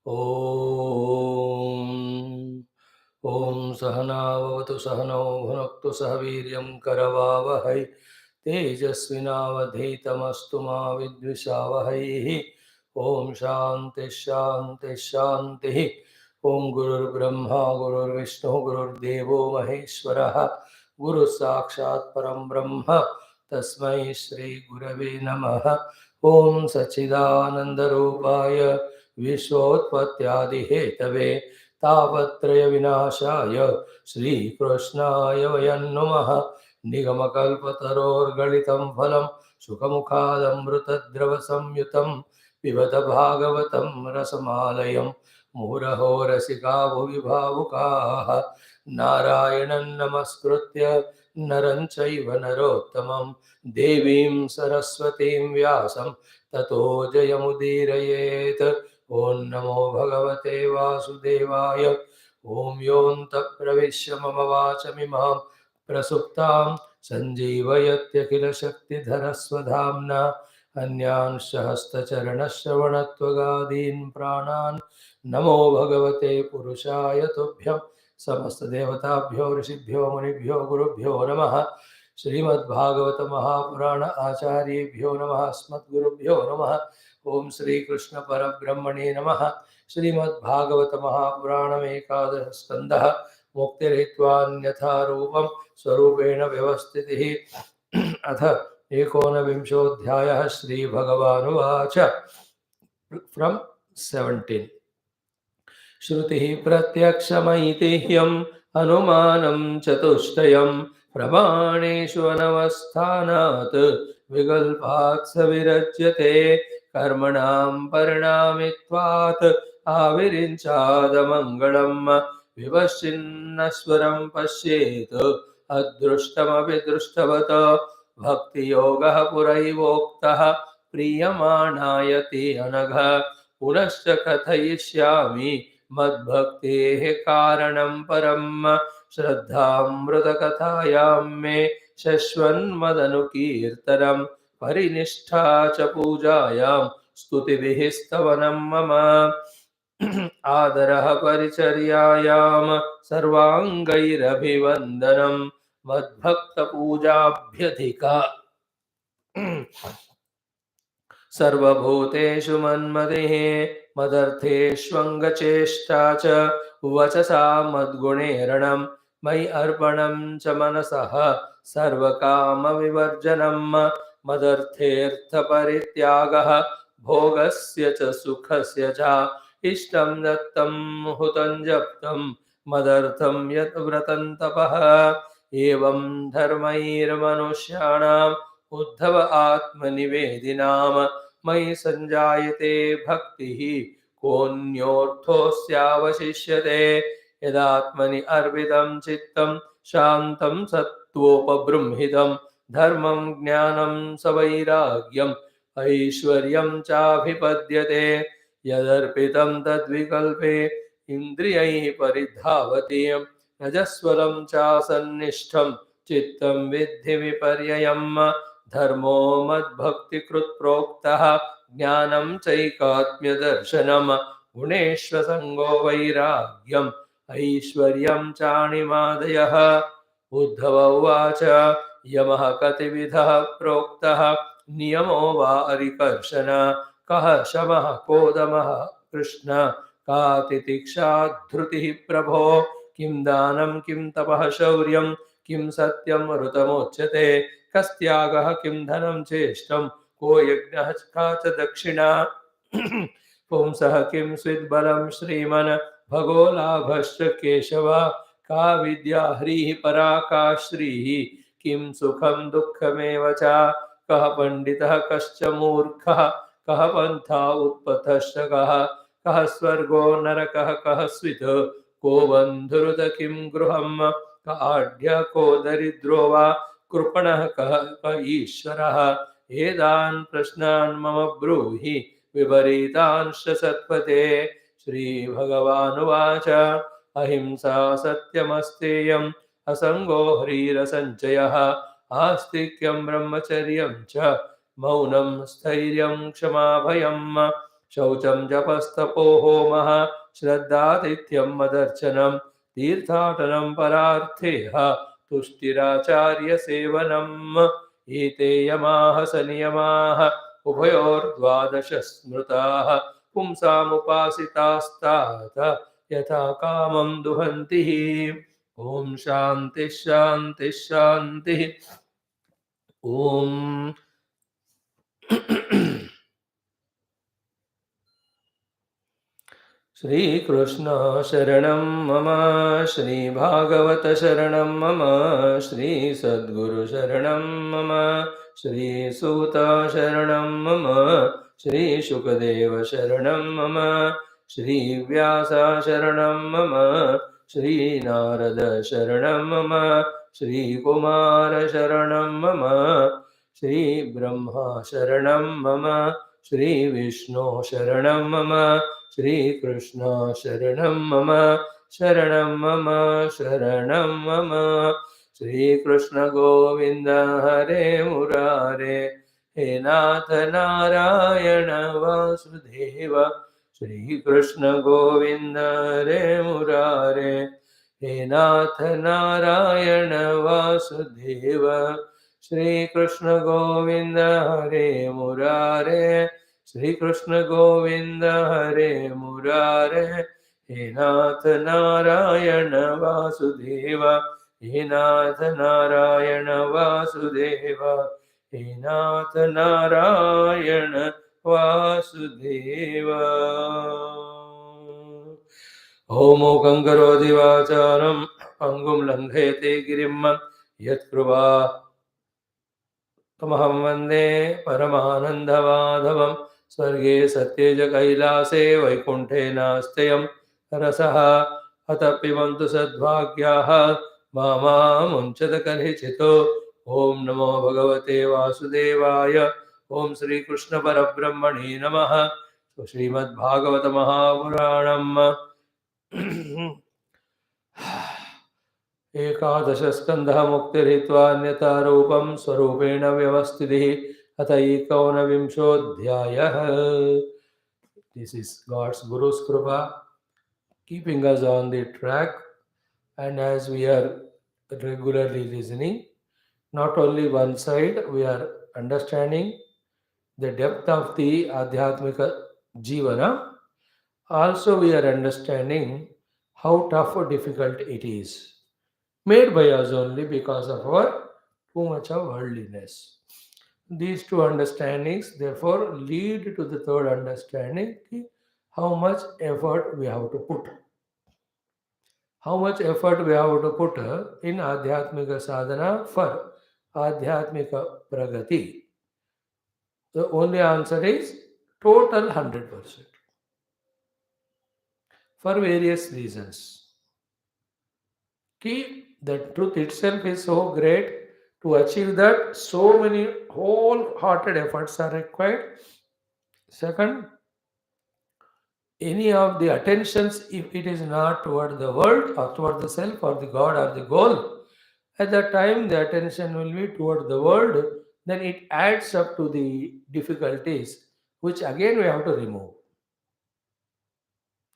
ॐ सहनाववतु सहनौ भुनक्तु सह वीर्यं करवावहै तेजस्विनावधीतमस्तु मा विद्विषावहैः। ॐ शान्ति शान्ति शान्तिः। ॐ गुरुर्ब्रह्मा गुरुर्विष्णुः गुरुर्देवो महेश्वरः गुरुः साक्षात् परं ब्रह्म तस्मै श्री गुरवे नमः। ॐ सच्चिदानन्दरूपाय विश्वोत्पत्त्यादिहेतवे तापत्रय विनाशाय श्रीकृष्णाय वयं नमः। निगमकल्पतरोर्गलितं फलं सुखमुखादमृतद्रवसंयुतं पिबत भागवतं रसमालयं मुहुरहो रसिका भुवि भावुकाः। नारायणं नमस्कृत्य नरं चैव नरोत्तमं देवीं सरस्वतीं व्यासं ततो जयमुदीरयेत्। ॐ नमो भगवते वासुदेवाय। ॐ योऽन्तः प्रविश्य मम वाचमिमां प्रसुप्तां सञ्जीवयत्यखिलशक्तिधरस्वधाम्ना अन्यांश्च हस्तचरणश्रवणत्वगादीन् प्राणान् नमो भगवते पुरुषाय तुभ्यं। समस्तदेवताभ्यो ऋषिभ्यो मुनिभ्यो गुरुभ्यो नमः। श्रीमद्भागवत महापुराण आचार्येभ्यो नमः। अस्मद्गुरुभ्यो नमः। ओम श्री कृष्ण परब्रह्मणे नमः। श्रीमद्भागवत महापुराणमेकादश स्कंदः मुक्तिरहित्वान्यथा रूपं स्वरूपेण व्यवस्थितिः। अथ एकोनविंशोऽध्यायः। श्रीभगवानुवाच फ्रॉम 17। श्रुतिः प्रत्यक्षमैतिह्यम् अनुमानं चतुष्टयं प्रमाणेषु अनवस्थानात् विकल्पात् स विरज्यते। कर्मणां परिणामित्वात् आविरिञ्चादमङ्गलम् विपश्चिन्नस्वरं पश्येत् अदृष्टमपि दृष्टवत्। भक्तियोगः पुरैवोक्तः प्रीयमाणायति अनघ। पुनश्च कथयिष्यामि मद्भक्तेः कारणं परम्। श्रद्धामृतकथायां मे शश्वन्मदनुकीर्तनं परिनिष्ठा च पूजायां स्तुतिभिः स्तवनं मम। आदरः परिचर्यायां सर्वाङ्गैरभिवन्दनं मद्भक्तपूजाभ्यधिका। सर्वभूतेषु मन्मतिः मदर्थेष्वङ्गचेष्टा च वचसा मद्गुणेरणं मयि अर्पणं च मनसः सर्वकामविवर्जनं। मदर्थेऽर्थपरित्यागः भोगस्य च सुखस्य च इष्टं दत्तं हुतं जप्तं मदर्थं यत् व्रतं तपः। एवं धर्मैर्मनुष्याणाम् उद्धव आत्मनिवेदिनां मयि संजायते भक्तिः कोऽन्योऽर्थोऽस्यावशिष्यते। यदात्मनि अर्पितं चित्तं शान्तं सत्त्वोपबृंहितं धर्मं ज्ञानं सवैराग्यम् ऐश्वर्यं चाभिपद्यते। यदर्पितं तद्विकल्पे इन्द्रियैः परिधावति रजस्वलं चासन्निष्ठं चित्तं विद्धि विपर्ययम्। धर्मो मद्भक्तिकृत् प्रोक्तः ज्ञानं चैकात्म्यदर्शनं गुणेष्वसङ्गो वैराग्यम् ऐश्वर्यं चाणिमादयः। उद्धव उवाच यमः कतिविधः प्रोक्तः नियमो वा अरिकर्षण। कः शमः को दमः कृष्ण का तितिक्षा धृतिः प्रभो। किं दानं किं तपः शौर्यं किं सत्यं ऋतमुच्यते। कस्त्यागः किं धनं चेष्टं को यज्ञः का च दक्षिणा। पुंसः किं स्विद्बलं श्रीमन् भगो लाभश्च केशव। का विद्या ह्रीः परा का श्रीः किं सुखं दुःखमेव च। कः पण्डितः कश्च मूर्खः कः पन्था उत्पथश्च कः। कः स्वर्गो नरकः कः स्वित् को बन्धुरुत किं गृहम्। क आढ्य को दरिद्रो वा कृपणः कः ईश्वरः। एतान् प्रश्नान् मम ब्रूहि विपरीतांश्च सत्पते। श्रीभगवानुवाच अहिंसा सत्यमस्तेयम् असङ्गो ह्रीरसञ्चयः आस्तिक्यं ब्रह्मचर्यं च मौनं स्थैर्यं क्षमा भयम्। शौचं जपस्तपो होमः श्रद्धातिथ्यं मदर्चनं तीर्थाटनं परार्थेह तुष्टिराचार्यसेवनम् एते यमाः सनियमाः उभयोर्द्वादश स्मृताः पुंसामुपासितास्तात यथा कामं दुहन्ति ॐ शान्तिः शान्तिः शान्तिः ॐ श्रीकृष्ण शरणं मम श्रीभागवत शरणं मम श्रीसद्गुरु शरणं मम श्रीसूत शरणं मम श्रीशुकदेव शरणं मम श्रीव्यास शरणं मम श्रीनारद शरणं मम श्रीकुमार शरणं मम श्रीब्रह्मा शरणं मम श्रीविष्णु शरणं मम श्रीकृष्ण शरणं मम शरणं मम शरणं मम श्रीकृष्ण गोविन्द हरे मुरारे हे नाथ नारायण वासुदेव श्रीकृष्ण गोविन्द हरे मुरारे हे नाथ नारायण वासुदेव श्रीकृष्ण गोविन्द हरे मुरारे श्रीकृष्ण गोविन्द हरे मुरारे हे नाथ नारायण वासुदेव हे नाथ नारायण वासुदेव हे नाथ नारायण वासुदेव ओमोकं करोति वाचालं पङ्गुं लङ्घयते गिरिं यत्कृपा तमहं वन्दे परमानन्दमाधवं स्वर्गे सत्ये च कैलासे वैकुण्ठे नास्त्ययं रसः अतः पिबन्तु सद्भाग्याः मा मुञ्चत कलिचितो ॐ नमो भगवते वासुदेवाय ॐ श्रीकृष्णपरब्रह्मणे नमः श्रीमद्भागवत महापुराणम् एकादश स्कन्धः मुक्तिर्हित्वा रूपं स्वरूपेण व्यवस्थितिः अथ एकोनविंशोऽध्यायः. This is God's Guru's Krupa, keeping us on the track, and as we are regularly listening, not only one side, we are understanding the depth of the Adhyatmika Jivana, also we are understanding how tough or difficult it is, made by us only because of our too much of worldliness. These two understandings therefore lead to the third understanding, how much effort we have to put. How much effort we have to put in Adhyatmika sadhana for Adhyatmika pragati. The only answer is total 100%. For various reasons. The truth itself is so great. To achieve that, so many wholehearted efforts are required. Second, any of the attentions, if it is not toward the world or toward the self or the God or the goal, at that time the attention will be toward the world, then it adds up to the difficulties, which again we have to remove.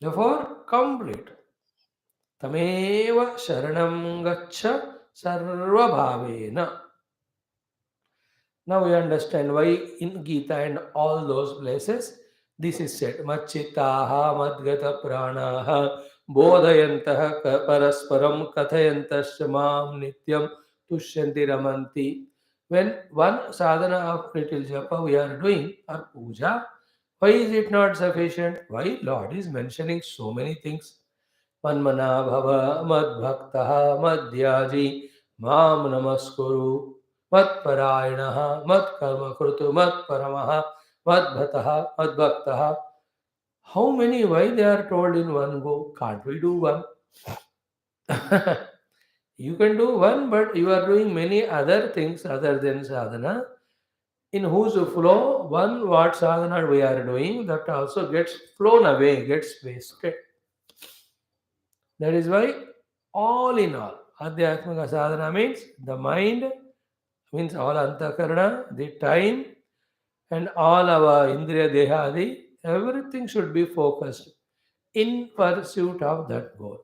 Therefore, complete. Tameva sharanam gaccha sarvabhavena. Now we understand why in Gita and all those places this is said. Machitaha madgata pranaha bodhayantaha parasparam kathayantasya mam nityam tushyanti ramanti. When one sadhana of little japa we are doing or puja, why is it not sufficient? Why Lord is mentioning so many things? Manmana bhava madbhaktaha madhyaji mam namaskuru matparayanaha matkarma krutu matparamaha madbhataha madbhaktaha. How many? Why they are told in one go? Can't we do one? You can do one, but you are doing many other things other than sadhana, in whose flow one what sadhana we are doing, that also gets flown away, gets wasted. That is why all in all, Adhyatmika sadhana means the mind, means all antakarana, the time, and all our indriya dehadi, Everything should be focused in pursuit of that goal.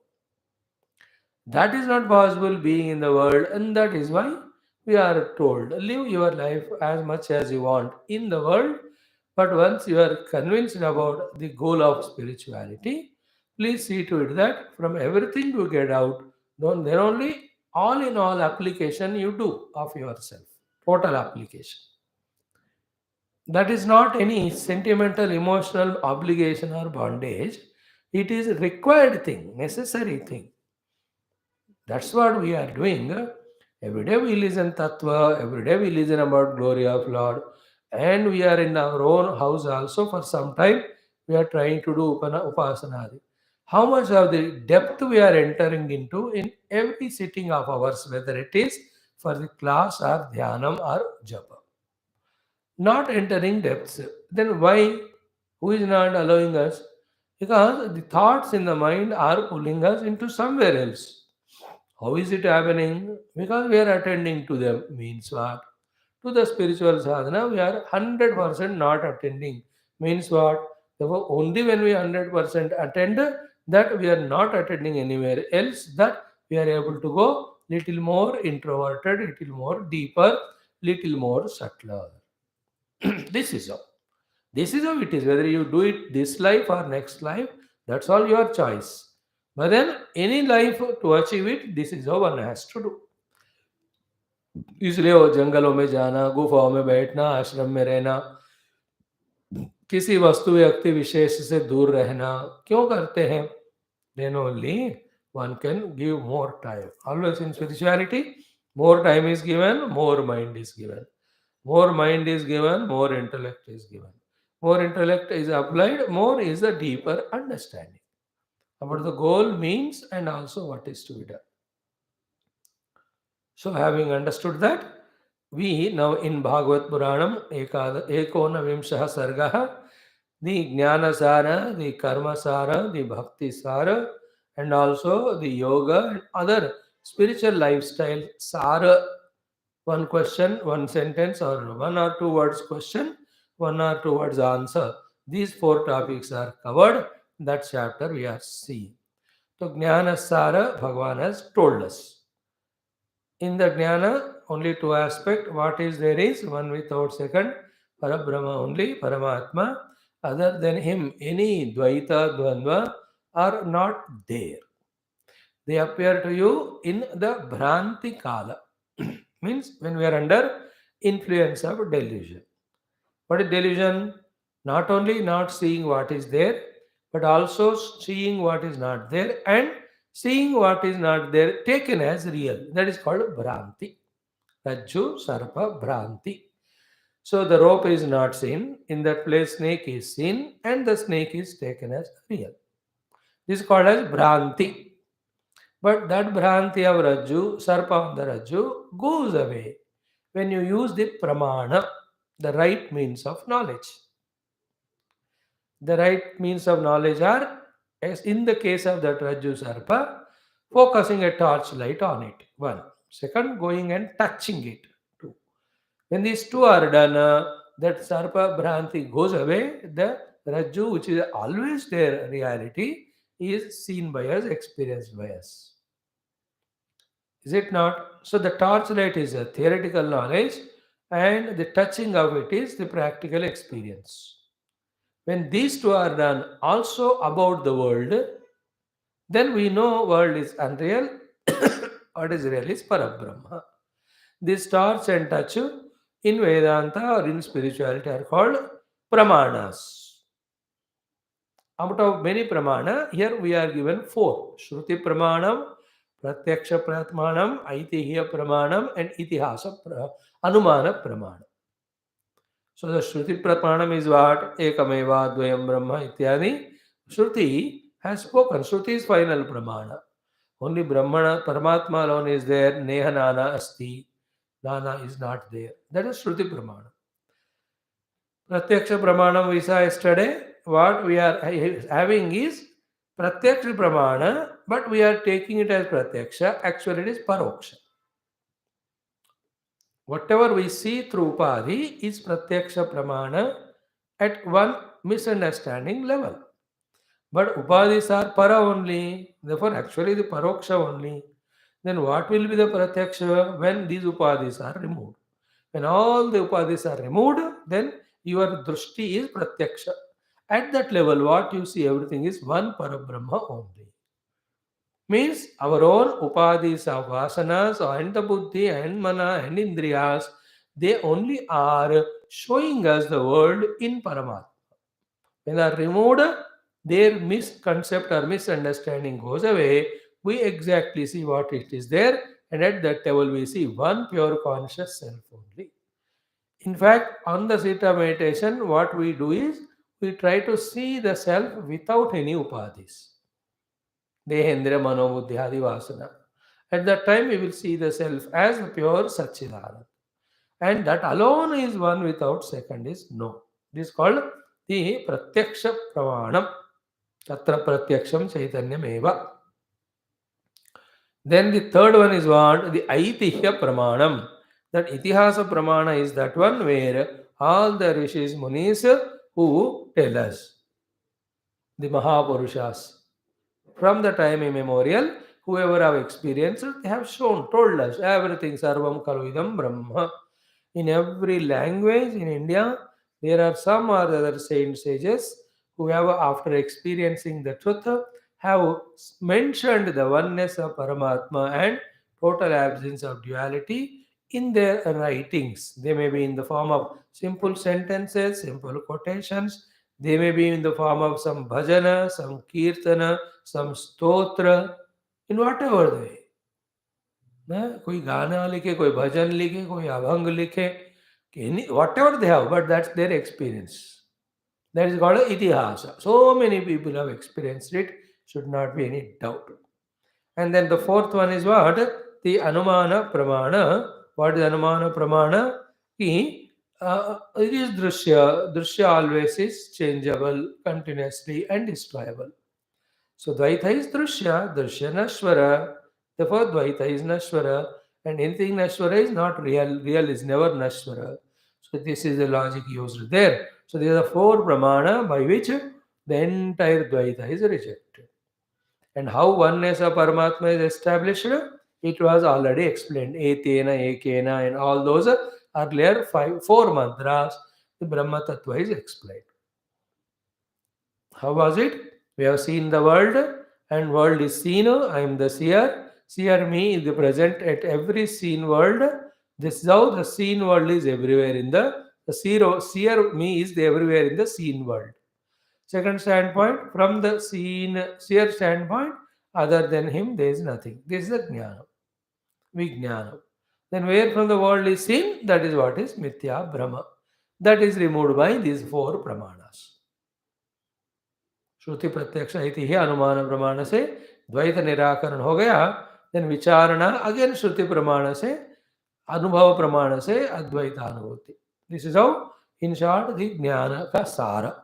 That is not possible being in the world, and that is why we are told live your life as much as you want in the world. But once you are convinced about the goal of spirituality, please see to it that from everything you get out, then only all in all application you do of yourself. Total application. That is not any sentimental, emotional obligation or bondage. It is a required thing, necessary thing. That's what we are doing. Every day we listen Tattva, every day we listen about glory of Lord, and we are in our own house also for some time. We are trying to do Upasana. How much of the depth we are entering into in every sitting of ours, whether it is for the class or dhyanam or japa. Not entering depths. Then why? Who is not allowing us? Because the thoughts in the mind are pulling us into somewhere else. How is it happening? Because we are attending to them. Means what? To the spiritual sadhana, we are 100% not attending. Means what? Therefore, only when we 100% attend, that we are not attending anywhere else, that we are able to go little more introverted, little more deeper, little more subtler. This is how. This is how it is. Whether you do it this life or next life, that's all your choice. But then, any life to achieve it, this is how one has to do. इसलिए वो जंगलों में जाना, गुफाओं में बैठना, आश्रम में रहना, किसी वस्तु व्यक्ति विशेष से दूर रहना क्यों करते हैं? Then only one can give more time. Always in spirituality, more time is given, more mind is given. More mind is given, more intellect is given. More intellect is applied, more is the deeper understanding about the goal, means, and also what is to be done. So, having understood that, we now in Bhagavat Puranam Ekona Vimshaha Sargaha, the Jnana Sara, the Karma Sara, the Bhakti Sara, and also the Yoga and other spiritual lifestyle Sara. One question, one sentence, or one or two words question, one or two words answer. These four topics are covered. That chapter we are seeing. So, Jnana Sara, Bhagavan has told us. In the Jnana, only two aspects. What is there is, one without second, Parabrahma only, Paramatma. Other than him, any Dvaita, Dvandva are not there. They appear to you in the Bhranti Kala. Means when we are under influence of delusion. What is delusion? Not only not seeing what is there, but also seeing what is not there and seeing what is not there taken as real. That is called Bhranti. Rajju, Sarpa, Bhranti. So the rope is not seen. In that place, snake is seen and the snake is taken as real. This is called as Bhranti. But that Bhranti of Rajju, Sarpa on the Rajju, goes away when you use the Pramana, the right means of knowledge. The right means of knowledge are, as in the case of that Rajju Sarpa, focusing a torchlight on it. One. Second, going and touching it. Two. When these two are done, that Sarpa Bhranti goes away, the Rajju, which is always their reality, is seen by us, experienced by us. Is it not? So the torchlight is a theoretical knowledge and the touching of it is the practical experience. When these two are done also about the world, then we know world is unreal, what is real is Parabrahma. This torch and touch in Vedanta or in spirituality are called Pramanas. Out of many Pramana, here we are given four. Shruti Pramanam, Pratyaksha Pratmanam, Aitihya Pramanam, and Anumana Pramanam. So the Shruti Pramanam is what? Ekameva Dvayam Brahma Ityadi. Shruti has spoken. Shruti is final Pramana. Only Brahmana, Paramatma alone is there. Neha Nana Asti. Nana is not there. That is Shruti Pramana. Pratyaksha Pramanam we saw yesterday. What we are having is Pratyaksha Pramana, but we are taking it as Pratyaksha. Actually, it is Paroksha. Whatever we see through Upadhi is Pratyaksha Pramana at one misunderstanding level. But upadhis are para only, therefore actually the paroksha only. Then what will be the pratyaksha when these upadhis are removed? When all the upadhis are removed, then your drushti is pratyaksha. At that level, what you see everything is one Parabrahma only. Means our own upadhis of vasanas and the buddhi and mana and indriyas, they only are showing us the world in Paramatma. When they are removed, their misconcept or misunderstanding goes away. We exactly see what it is there, and at that level, we see one pure conscious self only. In fact, on the Sita meditation, what we do is we try to see the self without any upadhis. Dehendra Manobuddhi Vasana. At that time, we will see the self as pure Satchidananda. And that alone is one without second is no. This is called the Pratyaksha Pramanam. Tatra Pratyaksham Chaitanyam Eva. Then the third one is what? The Aitihya Pramanam. That Itihasa Pramana is that one where all the Rishis Munis who tell us, the Mahapurushas, from the time immemorial, whoever have experienced, they have shown, told us everything, Sarvam Kaluidam Brahma. In every language in India, there are some or other saints, sages who have, after experiencing the truth, have mentioned the oneness of Paramatma and total absence of duality in their writings. They may be in the form of simple sentences, simple quotations, they may be in the form of some bhajana, some kirtana, some stotra, in whatever way. कोई गाना लिखे, कोई भजन लिखे, कोई अभंग लिखे, whatever they have, but that's their experience. That is called itihasa. So many people have experienced it, should not be any doubt. And then the fourth one is what? The Anumana Pramana. What is Anumana Pramana? It is Drishya. Drishya always is changeable, continuously and destroyable. So Dvaita is Drishya, Drishya Nashvara. Therefore Dvaita is Nashvara, and anything Nashvara is not real. Real is never Nashvara. So this is the logic used there. So these are four Pramana by which the entire Dvaita is rejected. And how oneness of Paramatma is established, it was already explained. Etena, Ekena, and all those earlier four mantras, the Brahma Tattva is explained. How was it? We have seen the world, and world is seen. I am the seer. Seer me is the present at every seen world. This is how the seen world is everywhere in the seer me is everywhere in the seen world. Second standpoint, from the seer standpoint, other than him, there is nothing. This is the jnana, vijnana. Then where from the world is seen, that is what is mithya brahma. That is removed by these four pramanas. श्रुति प्रत्यक्ष इति ही अनुमान प्रमाण से द्वैत निराकरण हो गया. Then विचारणा अगेन श्रुति प्रमाण से अनुभव प्रमाण से अद्वैतानुभूति. This is how in short the gyan का सार.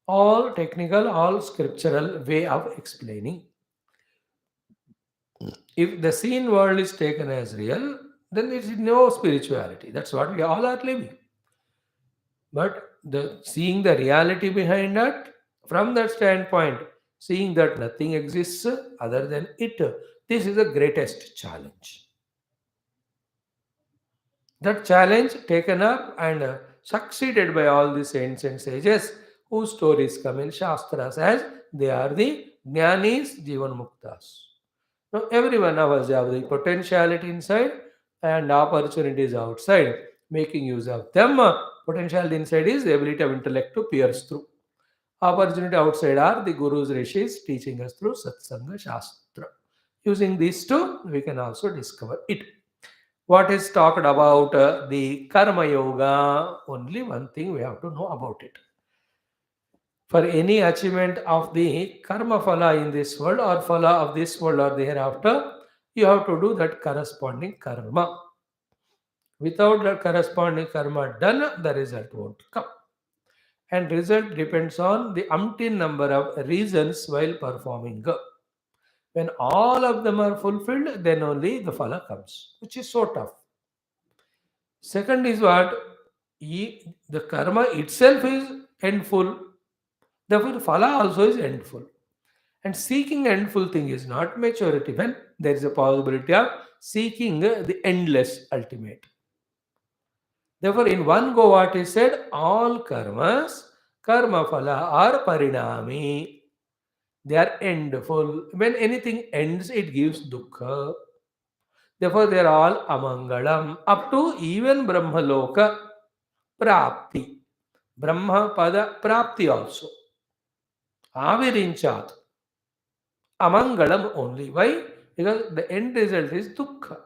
All technical, all scriptural way of explaining. If the seen world is taken as real, then it is no spirituality. That's what we all are living. But seeing the reality behind that, from that standpoint, seeing that nothing exists other than it, this is the greatest challenge. That challenge taken up and succeeded by all the saints and sages whose stories come in Shastras as they are the Jnanis, Jivan Muktas. Now, every one of us have the potentiality inside and opportunities outside. Making use of them, potentiality inside is the ability of intellect to pierce through. Opportunity outside are the Gurus, Rishis teaching us through Satsanga Shastra. Using these two, we can also discover it. What is talked about the Karma Yoga, only one thing we have to know about it. For any achievement of the karma phala in this world or phala of this world or thereafter, you have to do that corresponding karma. Without that corresponding karma done, the result won't come. And result depends on the umpteen number of reasons while performing. When all of them are fulfilled, then only the phala comes, which is so tough. Second is what? The karma itself is endful. Therefore, phala also is endful. And seeking endful thing is not maturity when there is a possibility of seeking the endless ultimate. Therefore, in one go, what is said, all karmas, karma phala are parinami. They are endful. When anything ends, it gives dukkha. Therefore, they are all amangalam. Up to even Brahmaloka prapti. Brahma pada prapti also. Avirinchat. Amangalam only. Why? Because the end result is dukkha.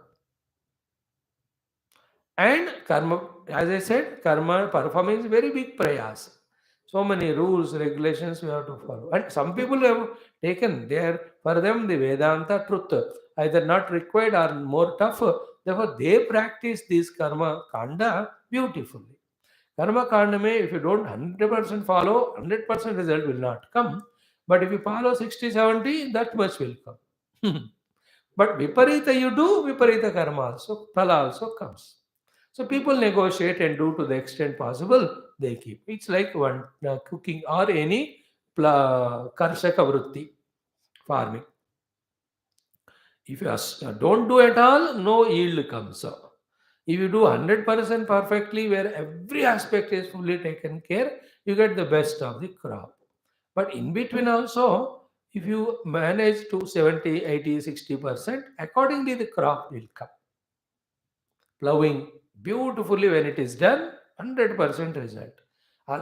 And karma, as I said, karma performing is very big prayas. So many rules, regulations we have to follow. And some people have taken there for them the Vedanta truth, either not required or more tough. Therefore, they practice this karma kanda beautifully. Karma kanda may, if you don't 100% follow, 100% result will not come. But if you follow 60, 70, that much will come. But viparita you do, viparita karma also, phala also comes. So people negotiate and do to the extent possible, they keep. It's like one cooking or any karshaka vritti, farming. If you don't do at all, no yield comes. So if you do 100% perfectly, where every aspect is fully taken care, you get the best of the crop. But in between also, if you manage to 70, 80, 60%, accordingly the crop will come. Plowing beautifully when it is done, 100% result.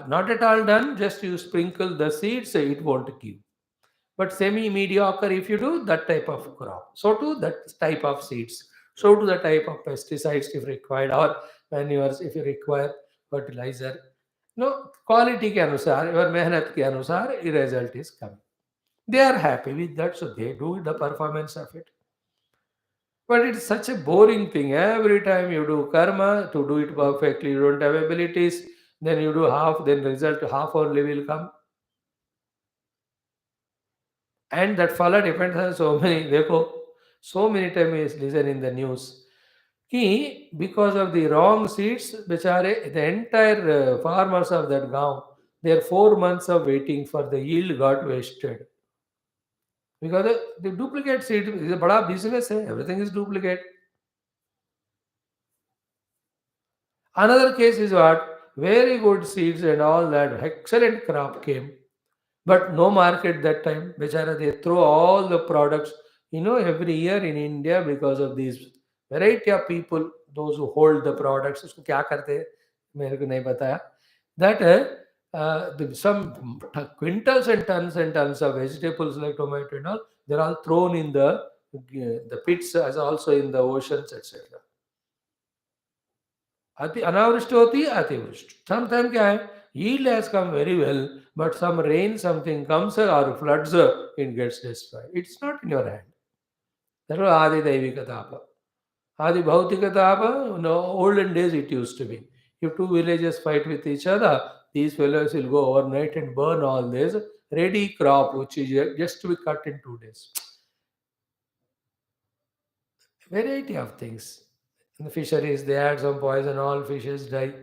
Not at all done, just you sprinkle the seeds, it won't give. But semi mediocre, if you do that type of crop, so to that type of seeds, so to the type of pesticides if required, or manures if you require, fertilizer. No, quality ke anusar, your mehnat ke anusar, the result is coming. They are happy with that, so they do the performance of it. But it's such a boring thing. Every time you do karma, to do it perfectly, you don't have abilities, then you do half, then result half only will come. And that phala depends on so many. Dekho, so many times we listen in the news. Ki, because of the wrong seeds, bechare, the entire farmers of that gaon, their 4 months of waiting for the yield got wasted. Because the duplicate seed is a bada business, hai. Everything is duplicate. Another case is what? Very good seeds and all that, excellent crop came, but no market that time. Bechara, they throw all the products. Every year in India, because of these variety of people, those who hold the products, उसको क्या करते हैं? मेरे को नहीं बताया. That some quintals and tons of vegetables like tomato and all, they're all thrown in the pits as also in the oceans, etc. अति अनावृष्टि होती है, अतिवृष्टि. Sometimes क्या है, yield has come very well, but some rain, something comes or floods, it gets destroyed. It's not in your hand. That was Adi Daivika Tapa. Adi Bhautika Tapa, no, olden days it used to be. If two villages fight with each other, these fellows will go overnight and burn all this ready crop, which is just to be cut in 2 days. Variety of things. In the fisheries, they add some poison, all fishes die.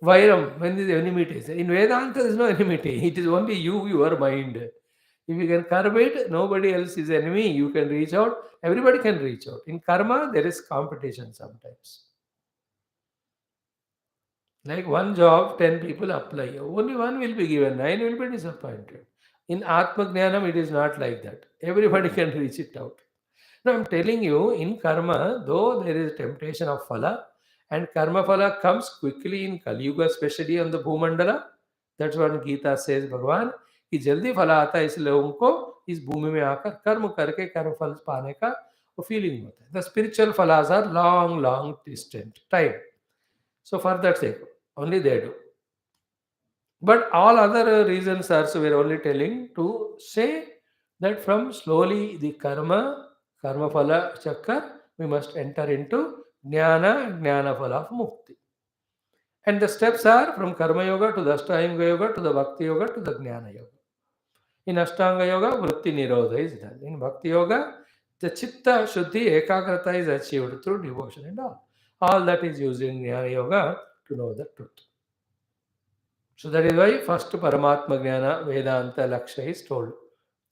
Vairam, when is enmity? In Vedanta, there is no enmity. It is only you, your mind. If you can curb it, nobody else is enemy. You can reach out. Everybody can reach out. In karma, there is competition sometimes. Like one job, 10 people apply. Only one will be given, 9 will be disappointed. In Atma Jnanam, it is not like that. Everybody can reach it out. Now, I'm telling you, in karma, though there is temptation of phala, and karma phala comes quickly in Kali Yuga, especially on the Bhumandala. That's what Gita says, Bhagwan, कि जल्दी फल आता है इसलिए उनको इस भूमि में आकर कर्म करके कर्म फल पाने का वो फीलिंग होता है. The spiritual phalas are long distant time. So for that sake, only they do. But all other reasons also we are only telling to say that from slowly the karma phala chakra, we must enter into jnana phala of mukti. And the steps are from karma yoga to the ashtanga yoga to the bhakti yoga to the jnana yoga. In ashtanga yoga, vritti nirodha is done. In bhakti yoga, the chitta shuddhi ekagrata is achieved through devotion and all. All that is used in jnana yoga to know the truth. So that is why first Paramatma Jnana Vedanta Laksha is told.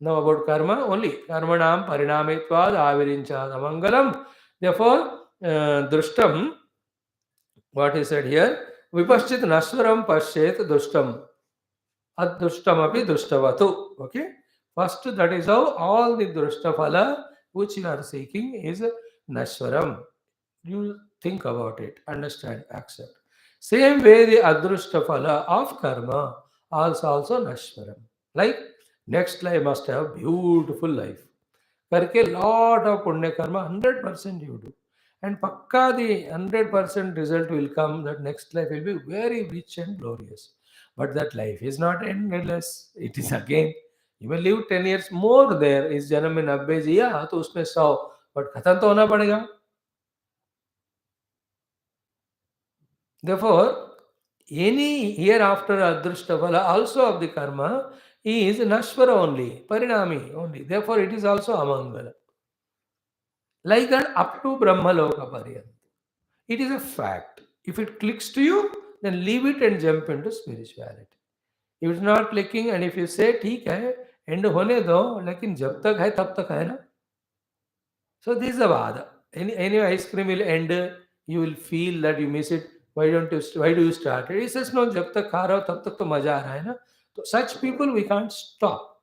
Now about karma only. Karmanam parinamitvad avirinchad amangalam. Therefore, drushtam, what is said here? Vipashchit naswaram pashyet dushtam. Addushtam api dushtavatu. Okay? First, that is how all the drushtaphala which you are seeking is nashwaram. You think about it, understand, accept. Same way the adrushta phala of karma also nashwaram. Like next life must have beautiful life. Karke lot of punya karma 100% you do. And pakka the 100% result will come that next life will be very rich and glorious. But that life is not endless. It is again. You may live 10 years more there. इस जन्म में 90 जिया तो उसमें 100 but खत्म तो होना पड़ेगा. Therefore, any hereafter adrushtavala also of the karma is nashvara only, parinami only. Therefore, it is also amangala. Like that, up to Brahmaloka Pariyant. It is a fact. If it clicks to you, then leave it and jump into spirituality. If it's not clicking, and if you say, ठीक है, end होने दो, लेकिन जब तक है तब तक है ना. So this is the vada. Any ice cream will end, you will feel that you miss it. Why do you start? It says no, जब तक खा रहा हो तब तक तो मजा आ रहा है ना. So such people we can't stop.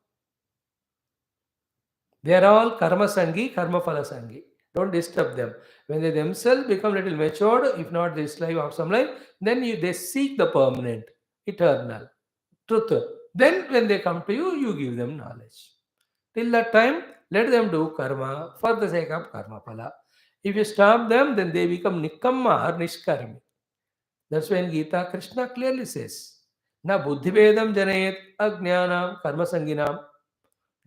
They are all karma sangi, karma phala sangi. Don't disturb them. When they themselves become little matured, if not this life or some life, then they seek the permanent, eternal, truth. Then when they come to you, you give them knowledge. Till that time, let them do karma for the sake of karma phala. If you stop them, then they become nikamma or nishkarmi. That's why in Gita, Krishna clearly says, Na buddhivedam janayet ajnanam karma sanginam.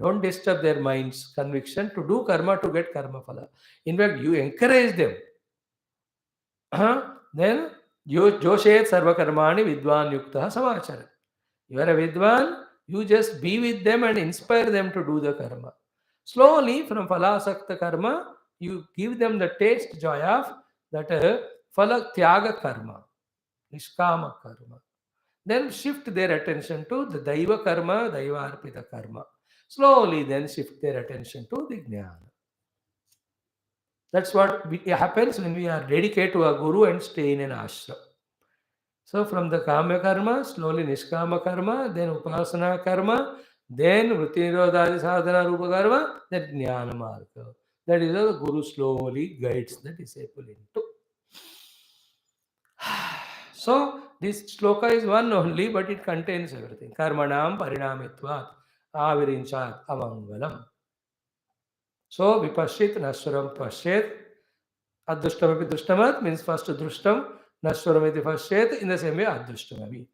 Don't disturb their minds, conviction to do karma to get karma phala. In fact, you encourage them. Then, joshet sarva karmani vidwan yukta samachara. You are a vidwan, you just be with them and inspire them to do the karma. Slowly, from phalasakta karma, you give them the taste, joy of that phala tyaga karma, nishkama karma. Then shift their attention to the daiva karma, daiva arpita karma. Slowly, then shift their attention to the jnana. That's what happens when we are dedicated to a guru and stay in an ashram. So from the kama karma, slowly nishkama karma, then upasana karma, then vritti nirodhadi sadhana rupa karma, then jnana marga. That is how the guru slowly guides the disciple into. So this shloka is one only, but it contains everything. Karmanam parinamitvat avirinchat amangalam. So vipashit nashwaram pashet. Addushtam drushtamat means first drushtam, nashwaram iti pashet, in the same way addushtam.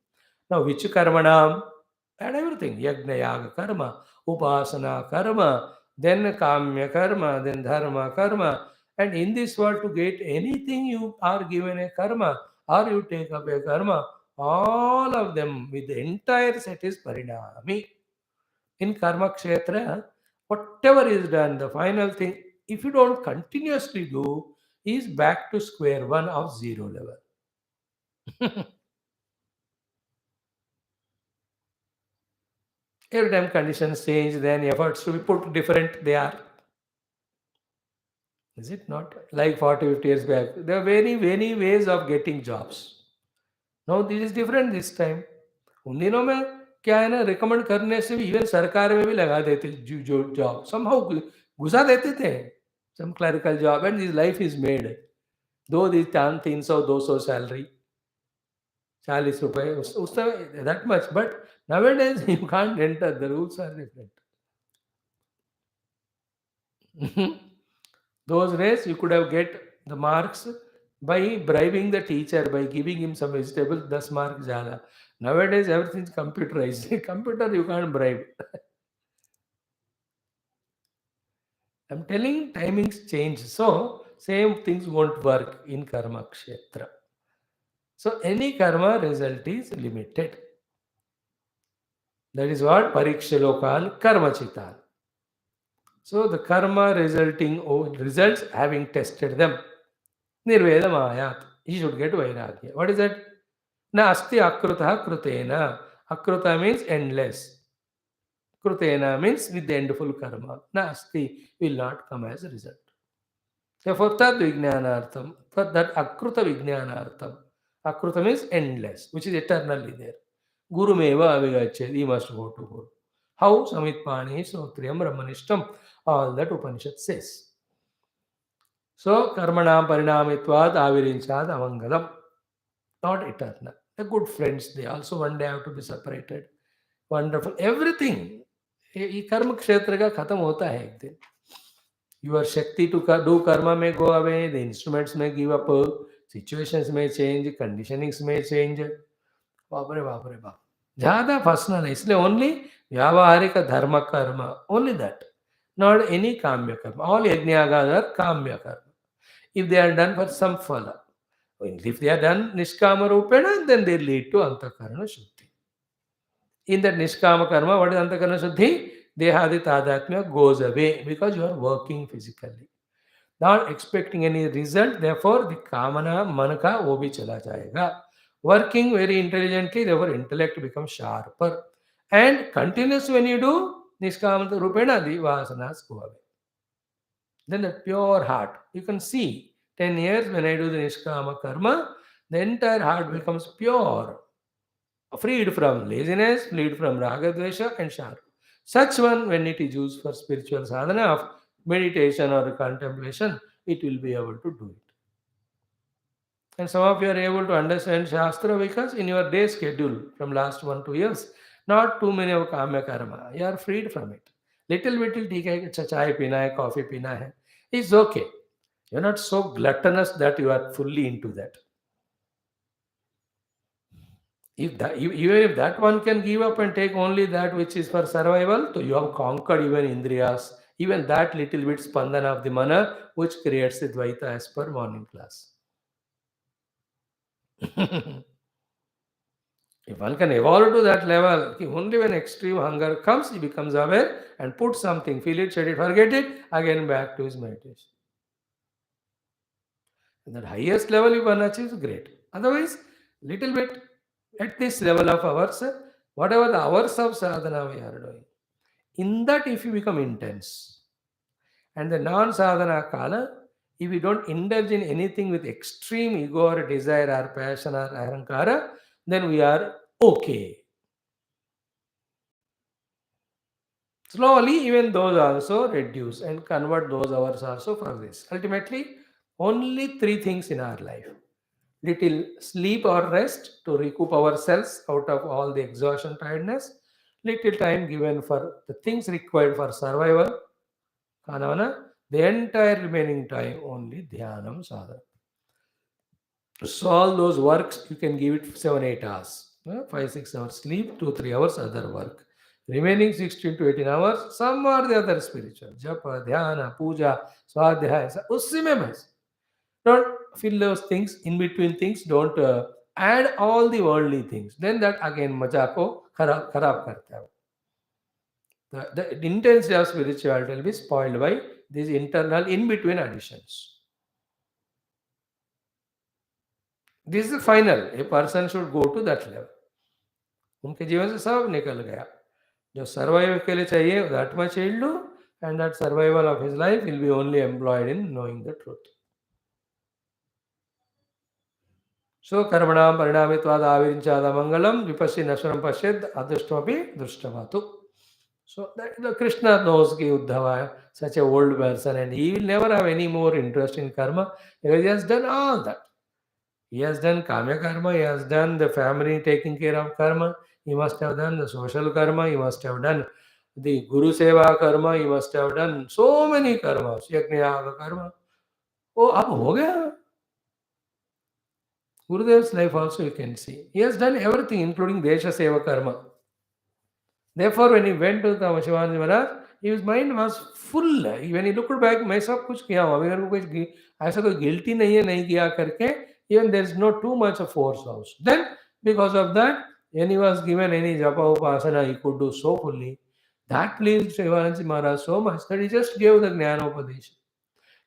Now which karmanam? And everything. Yagna yaga karma, upasana karma, then kamya karma, then dharma karma. And in this world to get anything you are given a karma or you take up a karma, all of them with the entire set is parinami. In karma kshetra, whatever is done, the final thing, if you don't continuously do, is back to square one of zero level. Every time conditions change, then efforts to be put different they are. Is it not? Like 40, 50 years back, there are very, many ways of getting jobs. Now this is different this time. उन दिनों में क्या है ना, recommend करने से भी even सरकार में भी लगा देते जो जॉब समहाउ घुसा देते थे. Some clerical job and his life is made. Though the 300-200 salary, 40 रुपए उस समय that much, but nowadays you can't enter. The rules are different. Those days you could have get the marks by bribing the teacher, by giving him some vegetable, 10 marks ज़्यादा. Nowadays everything is computerized. Computer you can't bribe. I'm telling timings change. So same things won't work in karma kshetra. So any karma result is limited. That is what Parikshalo karma chitan. So the karma results having tested them. Nirvedam ayat. He should get vairagya. What is that? Na asti akrutah krutena. Akruta means endless. Krutena means with the endful karma. Na asti will not come as a result. Therefore, tad vijnanartham, for that akruta vijnanartham. Akruta means endless, which is eternally there. Guru meva avigachet, he must go to Guru. How? Samit pani, sotriyam, brahmanishtam. All that Upanishad says. So, karmanam parinamitvad avirinchad amangalam. Not eternal. They're good friends. They also one day have to be separated. Wonderful. Everything. ये कर्म क्षेत्र का खत्म होता है एक दिन. Your Shakti to do karma may go away, the instruments may give up, situations may change, conditionings may change. बाप रे बाप रे बाप. ज़्यादा पर्सनल है, इसलिए only व्यावहारिक धर्म कर्म, only that, not any kamya karma. All yajnagas are kamya karma. If they are done for some phala, if they are done nishkama rupena, then they lead to antakarana shuddhi. In that nishkama karma, what is antakarana shuddhi? Dehadi tadatmya goes away because you are working physically. Not expecting any result, therefore the kamana manaka wo bhi chala jayega. Working very intelligently, therefore intellect becomes sharper. And continuous when you do, nishkama rupena, the vasanas go away. Then a pure heart, you can see 10 years when I do the nishkama karma, the entire heart becomes pure, freed from laziness, freed from raga, dvesha and sharp. Such one, when it is used for spiritual sadhana of meditation or contemplation, it will be able to do it. And some of you are able to understand Shastra because in your day schedule from last 1-2 years, not too many of Kamya Karma. You are freed from it. Little bit ठीक है, chai पीना है, coffee पीना है. It's okay. You're not so gluttonous that you are fully into that. Even if that one can give up and take only that which is for survival, so you have conquered even Indriyas, even that little bit spandana of the mana, which creates the Dvaita as per morning class. If one can evolve to that level, only when extreme hunger comes, he becomes aware and puts something, feel it, shed it, forget it, again back to his meditation. And that highest level, if one achieves, great. Otherwise, little bit at this level of hours, whatever the hours of sadhana we are doing, in that if you become intense, and the non-sadhana kala, if you don't indulge in anything with extreme ego or desire or passion or ahankara, then we are okay. Slowly, even those also reduce and convert those hours also for this. Ultimately, only three things in our life: little sleep or rest to recoup ourselves out of all the exhaustion, tiredness, little time given for the things required for survival, kanavana, the entire remaining time only dhyanam sadhana. So all those works you can give it 7-8 hours, 5-6 hours sleep, 2-3 hours other work. Remaining 16 to 18 hours, some or the other spiritual, japa, dhyana, puja, swadhyaya, उसी में बस. Don't fill those things in between things. Don't add all the worldly things. Then that again मजा को खराब करता है. The intensity of spirituality will be spoiled by these internal in between additions. This is the final. A person should go to that level. उनके जीवन से सब निकल गया. जो सर्वाइव के लिए चाहिए that much he'll do, and that survival of his life will be only employed in knowing the truth. So karmanam parinamitvad avirinchada mangalam vipassi nashram pashyad adrushtapi drushtavatu. So that the Krishna knows ki Uddhava, such a old person, and he will never have any more interest in karma because he has done all that. He has done kamya karma, he has done the family taking care of karma, he must have done the social karma, he must have done the Guru Seva karma, he must have done so many karmas, yajna karma. Oh, ab ho gaya. Gurudev's life also you can see. He has done everything, including Desha Seva karma. Therefore, when he went to the Shivanji Maharaj, his mind was full. When he looked back, मैं सब कुछ किया हूँ. अभी मेरे को कुछ ऐसा कोई guilty नहीं है नहीं किया करके. Even there is no too much of force also. Then, because of that, when he was given any japa upasana, he could do so fully. That pleased Shivanji Maharaj so much that he just gave the Gnana Upadesha.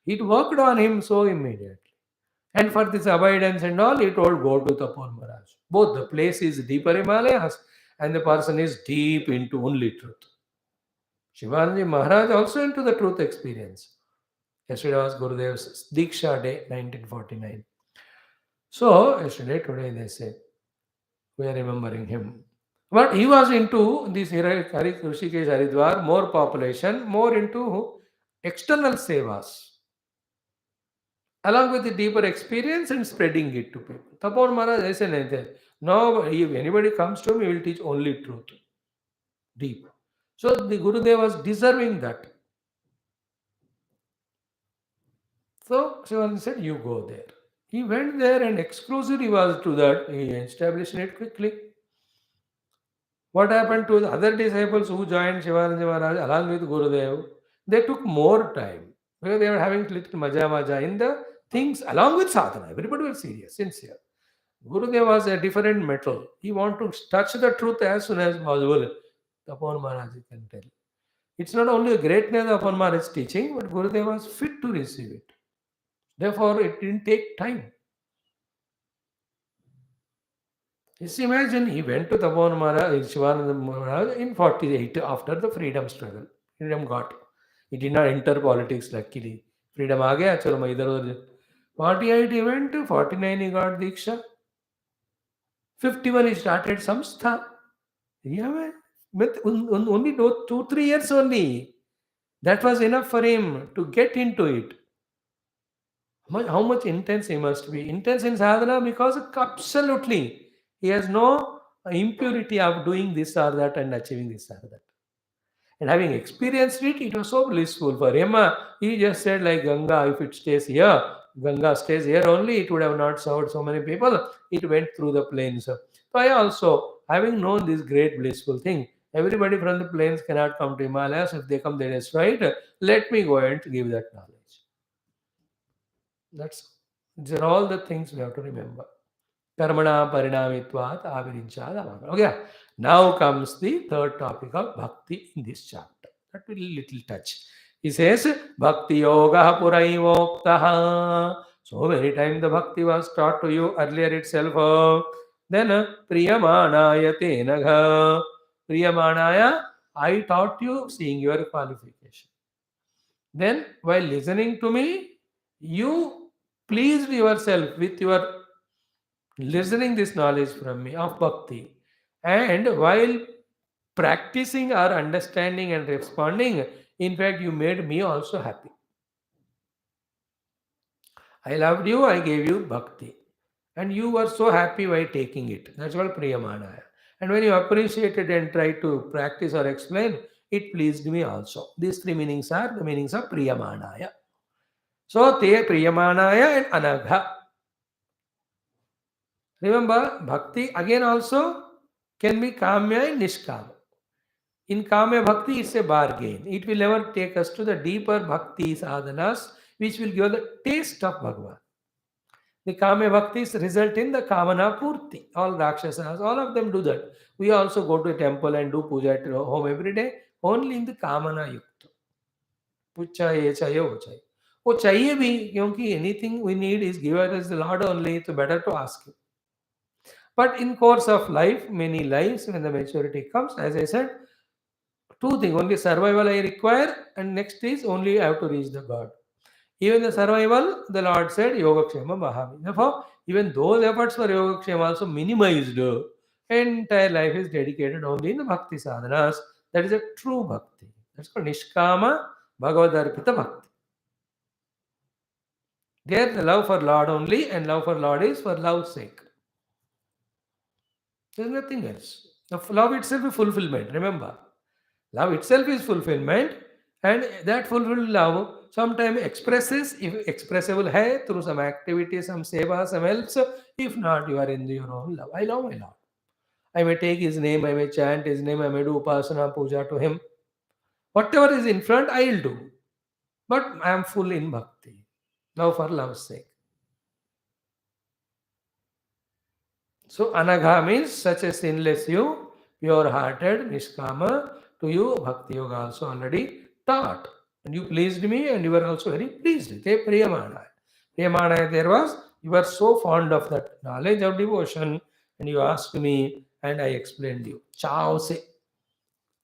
It worked on him so immediately. And for this avoidance and all, he told, go to Tapon Maharaj. Both the place is deeper Himalayas and the person is deep into only truth. Shivanji Maharaj also into the truth experience. Yesterday was Gurudev's Diksha Day, 1949. So, yesterday, today they say, we are remembering him. But he was into this Rishikesh Haridwar, more population, more into external sevas, along with the deeper experience and spreading it to people. Tapon Maharaj, I said, no, if anybody comes to me, he will teach only truth, deep. So the Gurudev was deserving that. So Shivanand said, you go there. He went there and exclusively was to that. He established it quickly. What happened to the other disciples who joined Shivananda Maharaj along with Gurudev? They took more time because they were having little maja in the things along with sadhana. Everybody was serious, sincere. Gurudev was a different metal. He wanted to touch the truth as soon as possible. Tapon Maharaj can tell. It's not only a greatness of Tapon Maharaj's teaching, but Gurudev was fit to receive it. Therefore, it didn't take time. Just imagine he went to Tapon Maharaj, Shivananda Maharaj in 48 after the freedom struggle. Freedom got. He did not enter politics luckily. Freedom आ गया चलो मैं इधर उधर 48 he went, 49 he got Diksha. 51 he started Samstha. Yeah, man. With only 2-3 years only. That was enough for him to get into it. How much intense he must be. Intense in sadhana because absolutely he has no impurity of doing this or that and achieving this or that. And having experienced it, it was so blissful for him. He just said, like Ganga, if it stays here, Ganga stays here only, it would have not served so many people. It went through the plains. So I also, having known this great blissful thing, everybody from the plains cannot come to Himalayas. If they come, they destroy it. Let me go and give that knowledge. These are all the things we have to remember. Karmana parinamitvat avirinchad. Okay. Now comes the third topic of bhakti in this chapter. That will little touch. He says, Bhakti yoga puraivoktaha. So many times the bhakti was taught to you earlier itself. Then Priyamanaya tenagha. Priyamanaya, I taught you seeing your qualification. Then while listening to me, you pleased yourself with your listening this knowledge from me of bhakti. And while practicing or understanding and responding, in fact, you made me also happy. I loved you, I gave you bhakti. And you were so happy by taking it. That's called Priyamanaya. And when you appreciated and tried to practice or explain, it pleased me also. These three meanings are the meanings of Priyamanaya. So, te Priyamanaya and Anagha. Remember, bhakti again also can be kamya and nishkama. In kamya bhakti, it's a bargain. It will never take us to the deeper bhakti sadhanas, which will give the taste of Bhagavan. The kamya bhaktis result in the kamana purti. All rakshasas, all of them do that. We also go to a temple and do puja at home every day, only in the kamana yukta. Pucha ye chaye ho chaye. वो चाहिए भी क्योंकि anything we need is given as the Lord only, it's better to ask him. But in course of life, many lives, when the maturity comes, as I said, two things, only survival I require, and next is only I have to reach the God. Even the survival, the Lord said, Yogakshema Mahami. Therefore, even those efforts for Yogakshema also minimized. Entire life is dedicated only in the Bhakti sadhanas. That is a true Bhakti. That's called Nishkama Bhagavadarpita Bhakti. There, the love for Lord only, and love for Lord is for love's sake. There's nothing else. The love itself is fulfillment. Remember, love itself is fulfillment, and that fulfilled love sometimes expresses, if expressible hai, through some activity, some seva, some else. If not, you are in your own love. I love my Lord. I may take his name, I may chant his name, I may do upasana, puja to him. Whatever is in front, I'll do. But I am full in bhakti. Love for love's sake. So anagha means such a sinless you, pure-hearted, nishkama, to you bhakti yoga also already taught. And you pleased me and you were also very pleased. Te priyamanaya. Priyamanaya there was You are so fond of that knowledge of devotion, and you asked me, and I explained you. Chao se,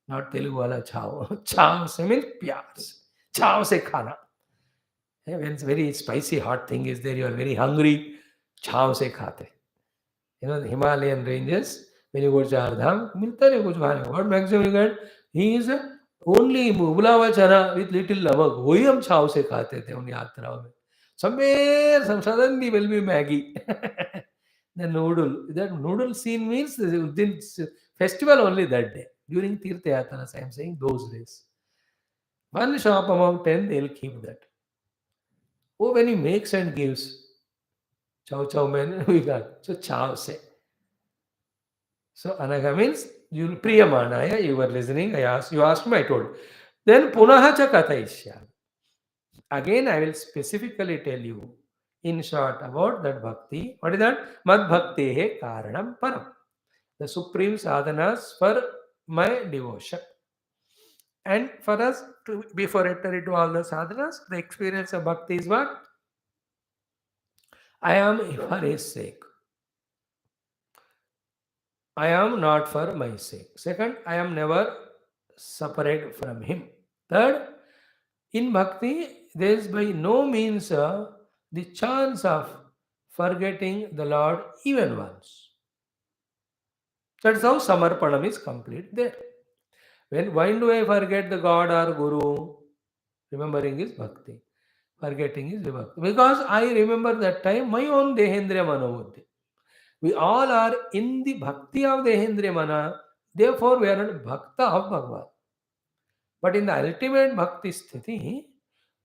not Telugu wala chao. Chao se means pyar se. Chao se khana. When it's very spicy, hot thing is there, you are very hungry. Chao se khate. The Himalayan ranges, when you go to Char Dham, milta nahi kuch khane ko. What maximum you get? He is only ublawa chana with little namak. वही हम छाव से खाते थे उन यात्राओं में. Somewhere, some suddenly will be Maggie. The noodle. That noodle scene means this festival only that day. During Tirtha Yatras, I am saying those days. One shop among 10, they'll keep that. Oh, when he makes and gives, chow chow man, we got. So chow se. So anaga means you priyamanaya, you were listening, you asked me, I told. Then punaha cha kathaishyami. Again, I will specifically tell you in short about that bhakti. What is that? Mad bhakti he karanam param. The supreme sadhanas for my devotion. And for us, before entering into all the sadhanas, the experience of bhakti is what? I am for his sake. I am not for my sake. Second, I am never separate from him. Third, in bhakti, there is by no means the chance of forgetting the Lord even once. That's how samarpanam is complete there. When do I forget the God or Guru? Remembering is bhakti. Forgetting is vibhakti. Because I remember that time my own dehendriya manobuddhi. We all are in the bhakti of dehendriya mana. Therefore, we are not bhakta of Bhagavan. But in the ultimate bhakti sthiti,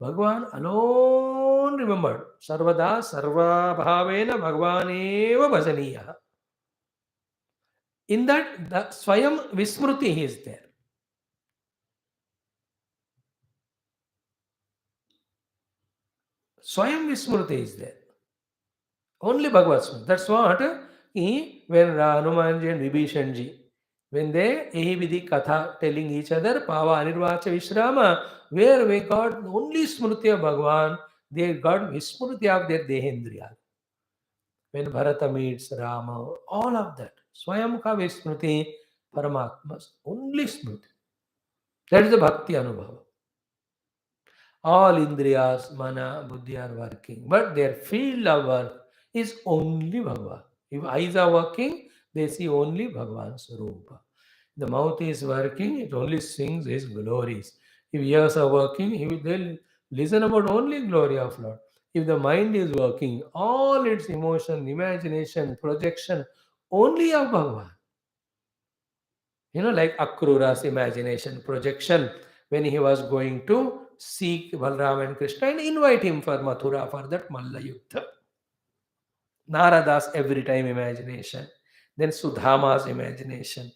Bhagavan alone remembered. Sarvada sarva bhavena Bhagavaneva bhajaniya. In that, the Swayam Vismruti is there. Swayam Vismruti is there. Only Bhagavad Smriti. That's what when Hanumanji and Vibhishanji, when they Ehi Katha telling each other, Pava Anirvacha Vishrama, where we got only Smriti of Bhagavan, they got Vismruti of their Dehendriya. When Bharata meets Rama, all of that. Swayam ka Vismruti, Paramatma's only Smriti. That is the Bhakti Anubhava. All Indriyas, Mana, Buddhi are working, but their field of work is only Bhagavan. If eyes are working, they see only Bhagavan's Rupa. The mouth is working, it only sings His glories. If ears are working, they'll listen about only glory of Lord. If the mind is working, all its emotion, imagination, projection, only of Bhagavan. Like Akrura's imagination, projection, when he was going to seek Balram and Krishna and invite him for Mathura for that Malla Yuddha. Narada's every time imagination. Then Sudhama's imagination.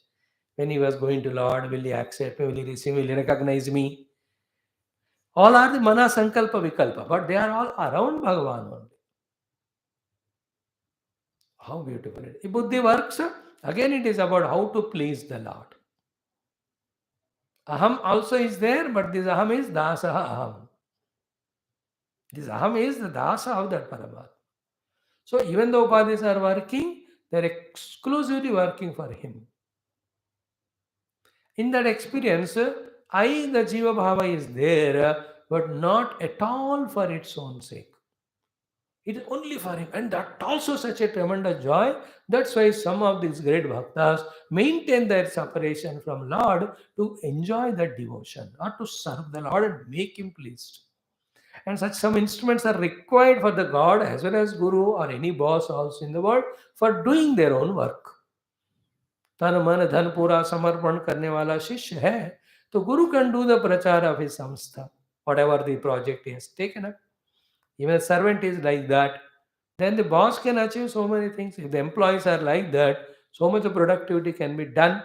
When he was going to Lord, will he accept me, will he receive me, will he recognize me? All are the Mana Sankalpa Vikalpa, but they are all around Bhagavan only. How beautiful it is. If Buddhi works, again it is about how to please the Lord. Aham also is there, but this Aham is Dasaha Aham. This Aham is the Dasa of that Paramatma. So even though Upadhis are working, they are exclusively working for him. In that experience, the Jiva Bhava is there, but not at all for its own sake. It is only for him. And that also such a tremendous joy. That's why some of these great bhaktas maintain their separation from Lord to enjoy that devotion, or to serve the Lord and make him pleased. And such some instruments are required for the God as well as Guru or any boss also in the world for doing their own work. तन मन धन पूरा समर्पण करने वाला शिष्य है तो Guru can do the prachar of his samstha, whatever the project he has taken up. Even a servant is like that. Then the boss can achieve so many things. If the employees are like that, so much of productivity can be done.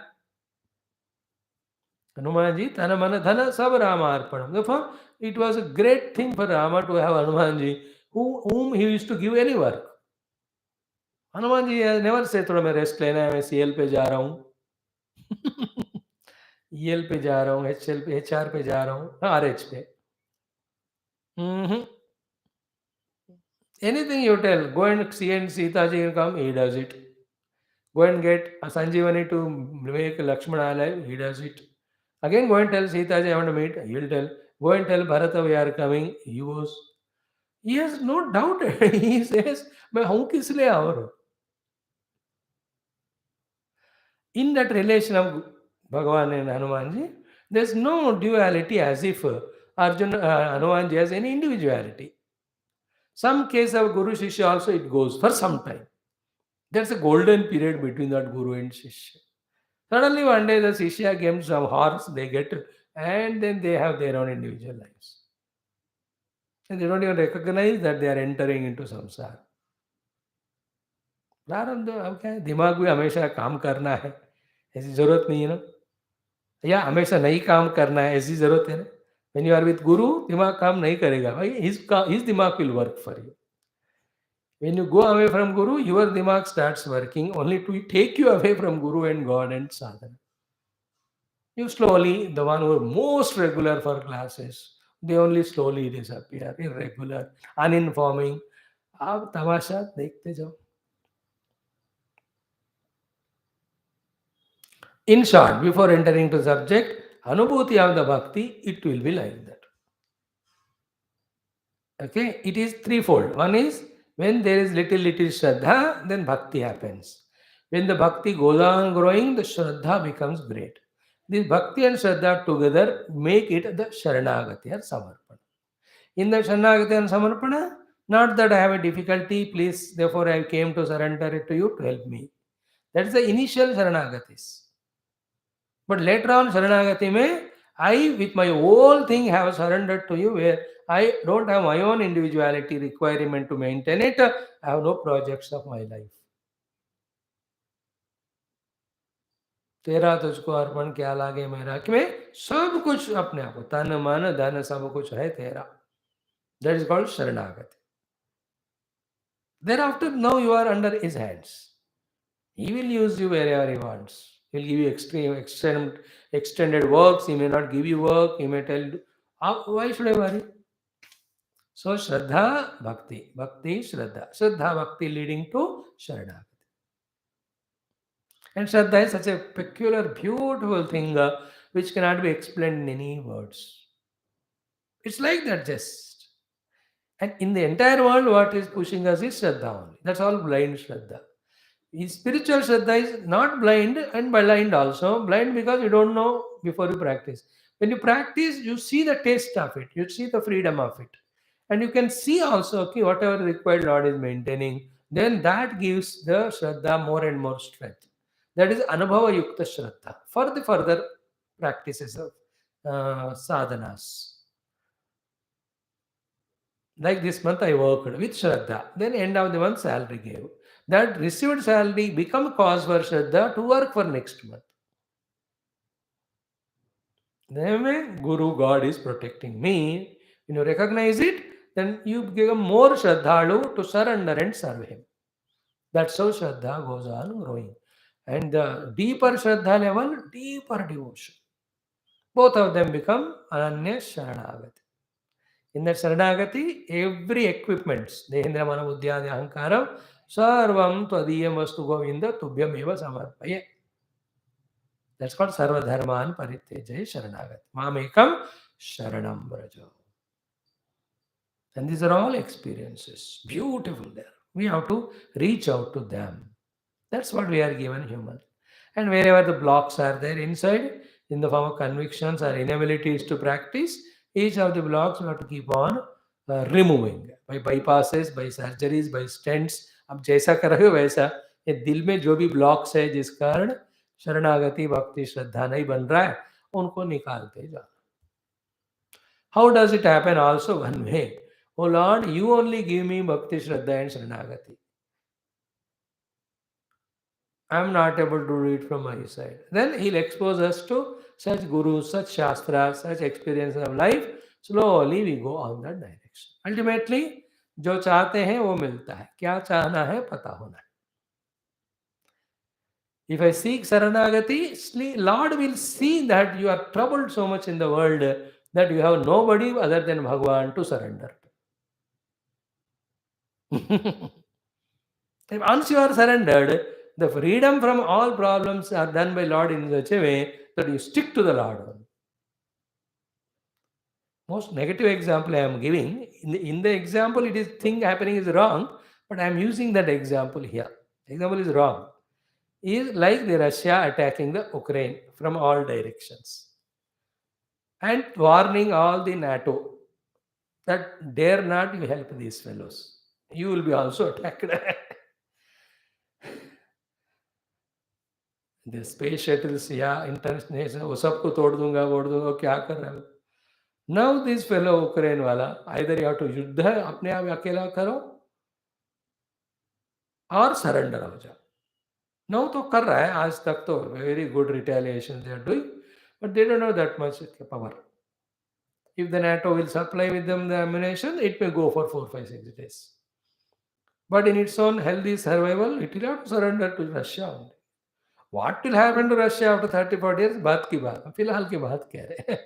Hanumanji, Tana Mana Dhana Sab Rama Arpanam. Therefore, it was a great thing for Rama to have Hanumanji, whom he used to give any work. Hanumanji has never said, थोड़ा मैं rest लेना है, मैं CL पे जा रहा हूँ, EL पे जा रहा हूँ, HL पे, HR पे जा रहा हूँ, RH पे. Mhm. Anything you tell, go and see and Sita ji will come, he does it. Go and get a Sanjeevani to make Lakshmana alive, he does it. Again, go and tell Sita ji I want to meet, he will tell. Go and tell Bharata we are coming, he goes. He has no doubt. He says, मैं हूँ किस लिए और in that relation of Bhagavan and Hanumanji, there's no duality as if Arjuna, Hanumanji has any individuality. Some case of Guru Shishya also it goes for some time. There's a golden period between that Guru and Shishya. Suddenly one day the Shishya came some horse, they get, and then they have their own individual lives. And they don't even recognize that they are entering into samsara. प्रारब्ध अब क्या है, दिमाग भी हमेशा काम करना है, ऐसी जरूरत नहीं है ना, या हमेशा नहीं काम करना है ऐसी जरूरत है ना. When you are with Guru, दिमाग काम नहीं करेगा भाई, his दिमाग will work for you. When you go away from Guru, your dimag starts working only to take you away from Guru and God and sadhana. You slowly, the one who are most regular for classes, they only slowly disappear, irregular, uninforming. आप तमाशा देखते जाओ. In short, before entering to subject, anubhuti of the bhakti, it will be like that. Okay, it is threefold. One is when there is little shraddha, then bhakti happens. When the bhakti goes on growing, the shraddha becomes great. This bhakti and shraddha together make it the sharanagati or samarpana. In the sharanagati and samarpana, not that I have a difficulty, please, therefore I came to surrender it to you to help me. That is the initial sharanagatis. But later on, sharanagati mein, I with my whole thing have surrendered to you, where I don't have my own individuality requirement to maintain it. I have no projects of my life. तेरा तुझको अर्पण क्या लागे मेरा, कि मैं सब कुछ अपने आप को, तन मन धन सब कुछ है तेरा. That is called sharanagati. Thereafter, now you are under his hands. He will use you wherever he wants. He will give you extended works. He may not give you work. He may tell you, why should I worry? So, Shraddha, Bhakti. Bhakti, Shraddha. Shraddha, Bhakti leading to Sharanagati. And Shraddha is such a peculiar, beautiful thing which cannot be explained in any words. It's like that just. And in the entire world, what is pushing us is Shraddha only. That's all blind Shraddha. Spiritual Shraddha is not blind and blind also. Blind because you don't know before you practice. When you practice, you see the taste of it. You see the freedom of it. And you can see also, okay, whatever required Lord is maintaining, then that gives the Shraddha more and more strength. That is Anubhava Yukta Shraddha for the further practices of sadhanas. Like this month I worked with Shraddha. Then end of the month salary gave. That received salary become cause for Shraddha to work for next month. Then Guru, God is protecting me. When you recognize it, then you become more Shraddhalu to surrender and serve Him. That's how Shraddha goes on growing. And the deeper Shraddha level, deeper devotion. Both of them become Ananya Sharanagati. In that Sharanagati, every equipment, Dehendra Mana Buddhyadi Ahankaram, Sarvam Tadiyam Vastu Govinda Tubhyam Eva Samarpaye. That's called Sarva Dharman Paritejaya Sharanagati. Mamekam Sharanam Braja. And these are all experiences. Beautiful there. We have to reach out to them. That's what we are given human. And wherever the blocks are there inside, in the form of convictions or inabilities to practice, each of the blocks we have to keep on removing by bypasses, by surgeries, by stents. अब जैसा कर रहे हो वैसा, ये दिल में जो भी ब्लॉक्स है जिस कारण शरणागति भक्ति श्रद्धा नहीं बन रहा है, उनको निकालते जाओ. How does it happen? Also one way. Oh Lord, you only give me bhakti, shraddha and sharanagati. I am not able to do it from my side. Then he'll expose us to such gurus, such shastras, such experiences of life. Slowly we go on that direction. Ultimately, जो चाहते हैं वो मिलता है. क्या चाहना है पता होना है. If I seek Saranagati, Lord will see that you are troubled so much in the world that you have nobody other than Bhagavan to surrender to. Once you are surrendered, the freedom from all problems are done by Lord in such a way that you stick to the Lord. Most negative example I am giving, in the example it is thing happening is wrong, but I am using that example here. Example is wrong. Is like the Russia attacking the Ukraine from all directions and warning all the NATO that dare not you help these fellows. You will be also attacked. The space shuttles या international वो सबको तोड़ दूंगा वोड़ दूंगा क्या कर रहा है. Now this fellow Ukraine वाला either you have to युद्ध है अपने आप अकेला करो और सरेंडर हो जाओ. Now तो कर रहा है आज तक तो very good retaliation they are doing, but they don't have that much power. If the NATO will supply with them the ammunition, it may go for 4, 5, 6 days. But in its own healthy survival, it will have to surrender to Russia only. What will happen to Russia after 30, 40 years? बात की बात. फिलहाल की बात कह रहे हैं.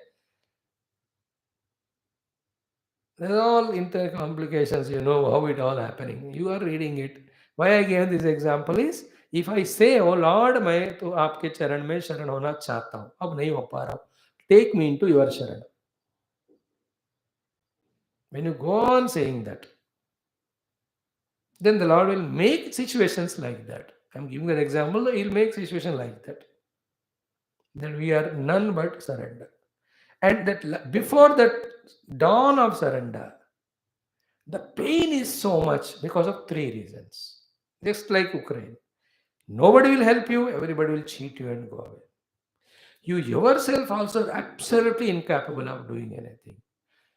There are all inter complications, you know how it all happening. You are reading it. Why I gave this example is, if I say, oh Lord, मैं तो आपके चरण में शरण होना चाहता हूँ, अब नहीं हो पा रहा हूँ. Take me into your शरण. When you go on saying that, then the Lord will make situations like that. I'm giving an example, He'll make situation like that. Then we are none but surrender. And that before that dawn of surrender, the pain is so much because of 3 reasons. Just like Ukraine. Nobody will help you, everybody will cheat you and go away. You yourself also are absolutely incapable of doing anything.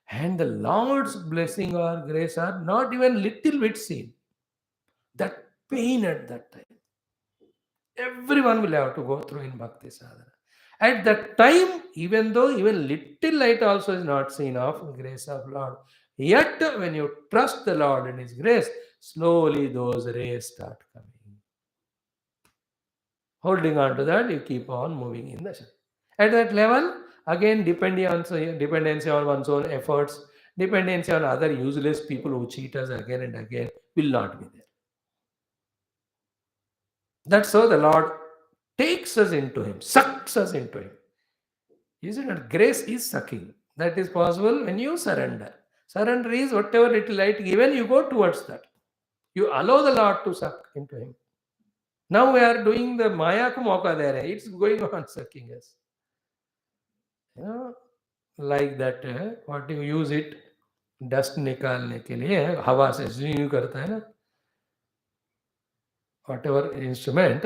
And the Lord's blessing or grace are not even little bit seen. That pain at that time. Everyone will have to go through in Bhakti Sadhana. At that time, even though even little light also is not seen of grace of Lord, yet when you trust the Lord and His grace, slowly those rays start coming. Holding on to that, you keep on moving in the Shakti. At that level, again dependency on one's own efforts, dependency on other useless people who cheat us again and again will not be there. That's how the Lord takes us into Him, sucks us into Him. Isn't it? Grace is sucking. That is possible when you surrender. Surrender is whatever little light given, you go towards that. You allow the Lord to suck into Him. Now we are doing the Maya ko mauka de rahe. It's going on sucking us. You know, like that, what you use it, dust निकालने के लिए हवा से यूं करता है ना. Whatever instrument,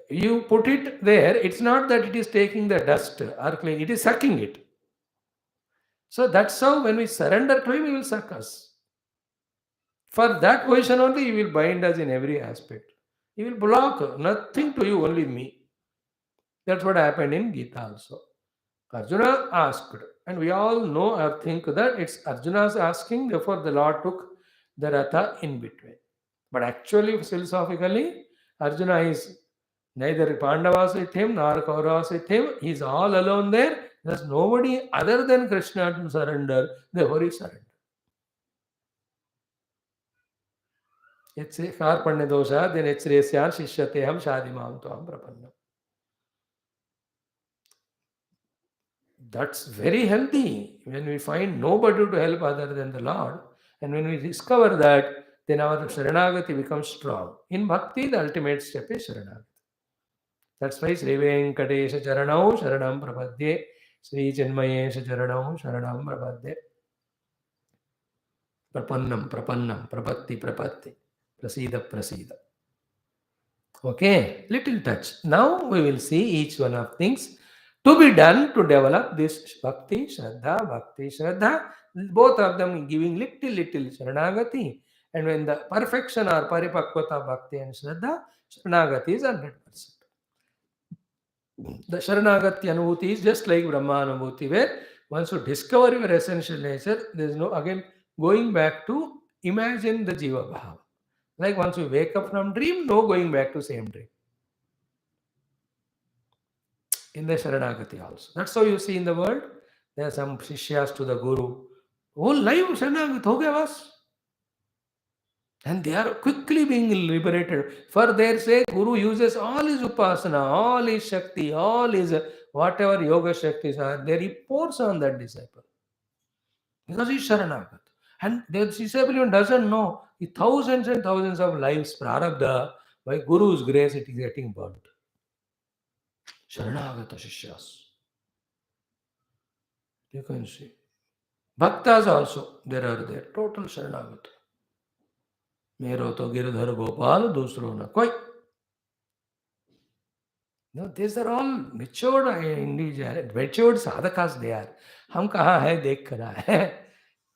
you put it there, it's not that it is taking the dust or clean, it is sucking it. So that's how when we surrender to Him, He will suck us. For that position only, He will bind us in every aspect. He will block nothing to you, only me. That's what happened in Gita also. Arjuna asked, and we all know or think that it's Arjuna's asking, therefore the Lord took the Ratha in between. But actually, philosophically, Arjuna is neither Pandavas with him nor Kauravas with him. He is all alone there. There's nobody other than Krishna to surrender. Therefore, he surrendered. Yetse karpanya dosha, then echresyan shishyateham shadimam tuam prapannam. That's very healthy. When we find nobody to help other than the Lord, and when we discover that, then our Sharanagati becomes strong. In Bhakti, the ultimate step is Sharanagati. That's why Sri Venkatesha Charanam Sharanam Prapadye, Sri Chinmayesha Charanam Sharanam Prapadye. Prapannam, Prapannam, Prapatti, Prapatti, Prasida, Prasida. Okay, little touch. Now we will see each one of things to be done to develop this Bhakti, Shraddha, both of them giving little Sharanagati. And when the perfection or Paripakvata Bhakti and Shraddha, Sharanagati is 100%. The Sharanagati Anubhuti is just like Brahma Anubhuti, where once you discover your essential nature, there is no, again, going back to imagine the Jiva Bhava. Like once you wake up from dream, no going back to same dream. In the Sharanagati also. That's how you see in the world. There are some Shishyas to the Guru. Whole life Sharanagati ho gaya bas. And they are quickly being liberated. For their sake, Guru uses all his upasana, all his Shakti, all his whatever yoga Shaktis are, there he pours on that disciple. Because he's Sharanagata. And the disciple even doesn't know the thousands and thousands of lives, Prarabdha, by Guru's grace, it is getting burnt. Sharanagata Shishyas. You can see. Bhaktas also, there are there. Total Sharanagata. मेरो तो गिरधर गोपाल दूसरों न कोई. No, these are all matured individual, matured sadhakas they are. हम कहाँ है देख कर आए.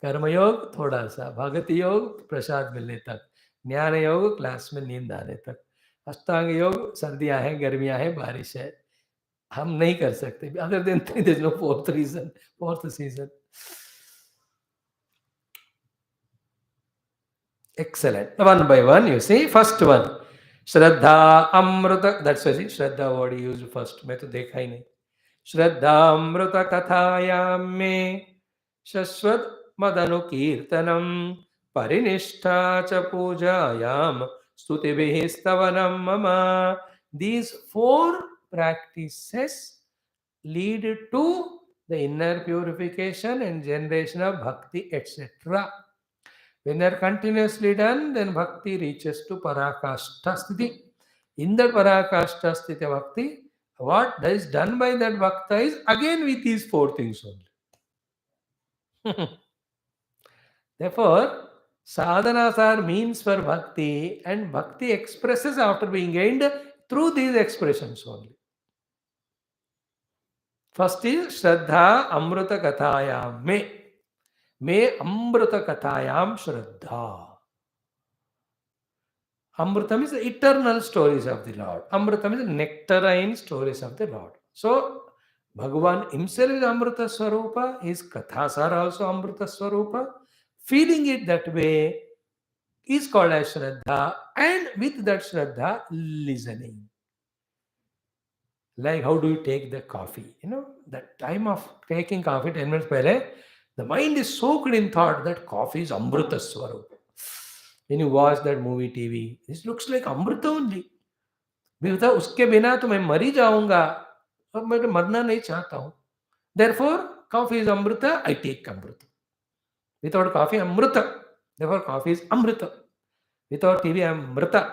कर्मयोग थोड़ा सा, भक्ति योग प्रसाद मिलने तक, ज्ञान योग क्लास में नींद आने तक, अष्टांग योग सर्दियां हैं, गर्मियां हैं, बारिश है. हम नहीं कर सकते. Other than three, there is no fourth reason, fourth season. Excellent. One by one, you see. First one, Shraddha Amrita. That's why Shraddha word he used first. मैं तो देखा ही नहीं. श्रद्धा अमृत कथायां में शश्वत मदनु कीर्तनम परिनिष्ठा च पूजायाम स्तुतिभिः स्तवनम मम. These four practices lead to the inner purification and generation of bhakti, etc. When they are continuously done, then bhakti reaches to parakashta sthiti. In that parakashta sthiti bhakti, what is done by that bhakta is again with these four things only. Therefore, sadhanas are means for bhakti, and bhakti expresses after being gained through these expressions only. First is Shraddha Amrita Kathayam me Amrita Kathayam Shraddha. Amritam is the eternal stories of the Lord. Amritam is the nectarine stories of the Lord. So, Bhagavan himself is Amrita Swarupa, his Kathas are also Amrita Swarupa. Feeling it that way is called as Shraddha, and with that Shraddha, listening. Like how do you take the coffee? You know, that time of taking coffee, 10 minutes pehle, the mind is soaked in thought that coffee is Amrita Swarupa. When you watch that movie TV, this looks like Amrita only. बिना उसके बिना तो मैं मर ही जाऊंगा, और मैं तो मरना नहीं चाहता हूं. Therefore, coffee is Amrita, I take Amrita. Without coffee, Amrita. Therefore, coffee is Amrita. Without TV, I am Mrita.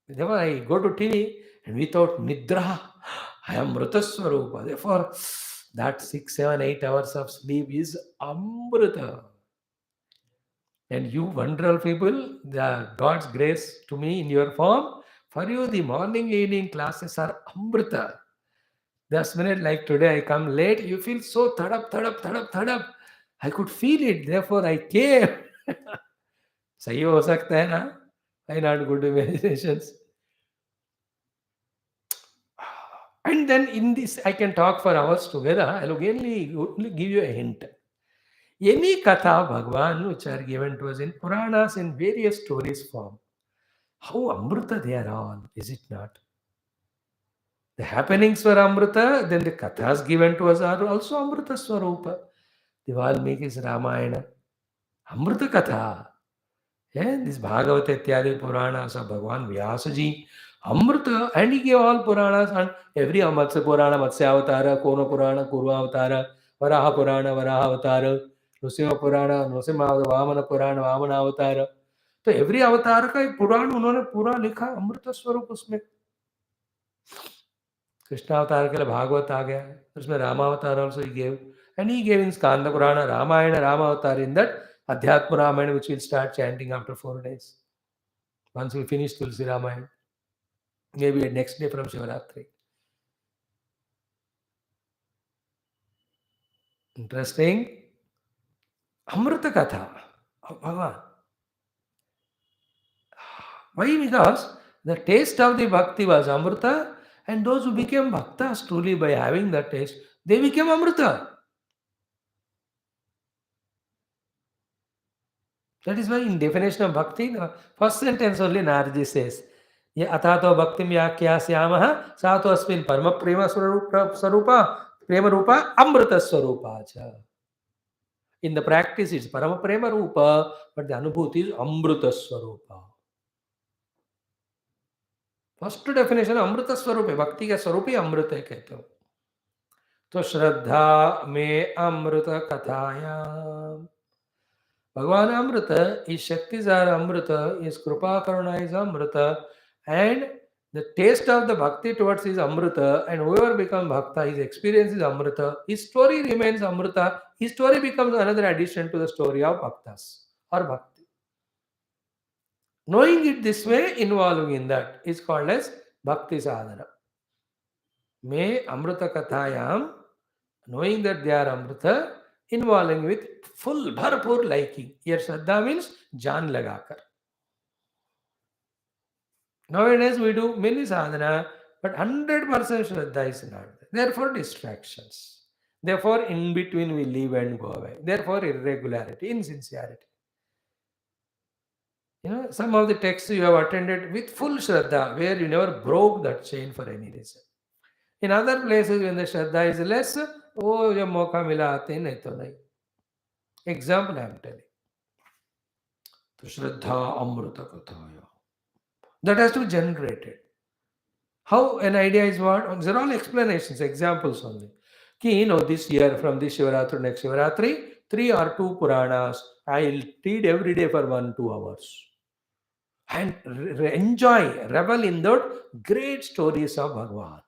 Therefore, I go to TV, and without Nidra, I am Mrita Swarupa. Therefore, that 6, 7, 8 hours of sleep is Amrita. And you wonderful people, the God's grace to me in your form, for you the morning, evening classes are Amrita. Just minute like today, I come late, you feel so thud up. I could feel it, therefore I came. सही हो सकता है ना? Why not good imaginations? And then in this, I can talk for hours together. I'll only give you a hint. Any katha Bhagwan which are given to us in Puranas in various stories form, how Amrita they are all, is it not? The happenings were Amrita, then the kathas given to us are also Amrita Swarupa. The Valmiki's Ramayana, Amrita Katha. Yeah, this Bhagavata Ityadi Puranas of Bhagwan VYASA ji, Amrita, and he gave all Puranas, and every Matsya Purana, Matsya Avatara, Kono Purana, Kurva Avatara, Varaha Purana, Varaha Avatara, Nrsimha Purana, Nrsimha Vamana Purana, Vamana Avatara. तो every अवतार का एक पुराण उन्होंने पूरा लिखा, अमृत स्वरूप उसमें. कृष्णावतार के लिए भागवत आ गया, उसमें रामावतार also he gave, and he gave in Skanda Purana, Ramayana, Ramavatar in that Adhyatma Ramayana, which we'll start chanting after 4 days. Once we finish Tulsi Ramayana, maybe next day from Shivaratri. Interesting. Amrita Katha of Bhagavan. Why? Because the taste of the bhakti was Amrita, and those who became bhaktas truly by having that taste, they became Amrita. That is why in definition of bhakti, the first sentence only Narji says, ये अथातो भक्तिं व्याख्यास्यामः सा तो अस्मिन् परम प्रेम स्वरूपा प्रेम रूपा अमृत स्वरूपा च. In the practice, it's Parama Prema Rupa, but the Anubhuti is Amruta Swarupa. First definition Amruta Swarupa, Bhakti ka Swarupi Amruta कहते हो. तो श्रद्धा में अमृत कथायाम. Bhagavan Amrita, his Shaktis are Amrita, his Krupa Karuna is Amrita, and the taste of the Bhakti towards his Amrita, and whoever becomes Bhakta, his experience is Amrita, his story remains Amrita, his story becomes another addition to the story of Bhaktas or Bhakti. Knowing it this way, involving in that, is called as Bhakti Sadhana. Me Amrita Kathayam, knowing that they are Amrita, involving with full bharpur liking. Here Shraddha means jaan lagakar. Nowadays we do many sadhana, but 100% Shraddha is not there. Therefore distractions. Therefore in between we leave and go away. Therefore irregularity, insincerity. Some of the texts you have attended with full Shraddha, where you never broke that chain for any reason. In other places when the Shraddha is less, oh, jab mauka mila aate nahi to nahi. Example I am telling. So Shraddha Amrita Kathaya. That has to be generated. How an idea is what? These are all explanations, examples only. This year, from this Shivaratri to next Shivaratri, 3 or 2 Puranas, I will read every day for 1-2 hours. And enjoy, revel in that great stories of Bhagavan.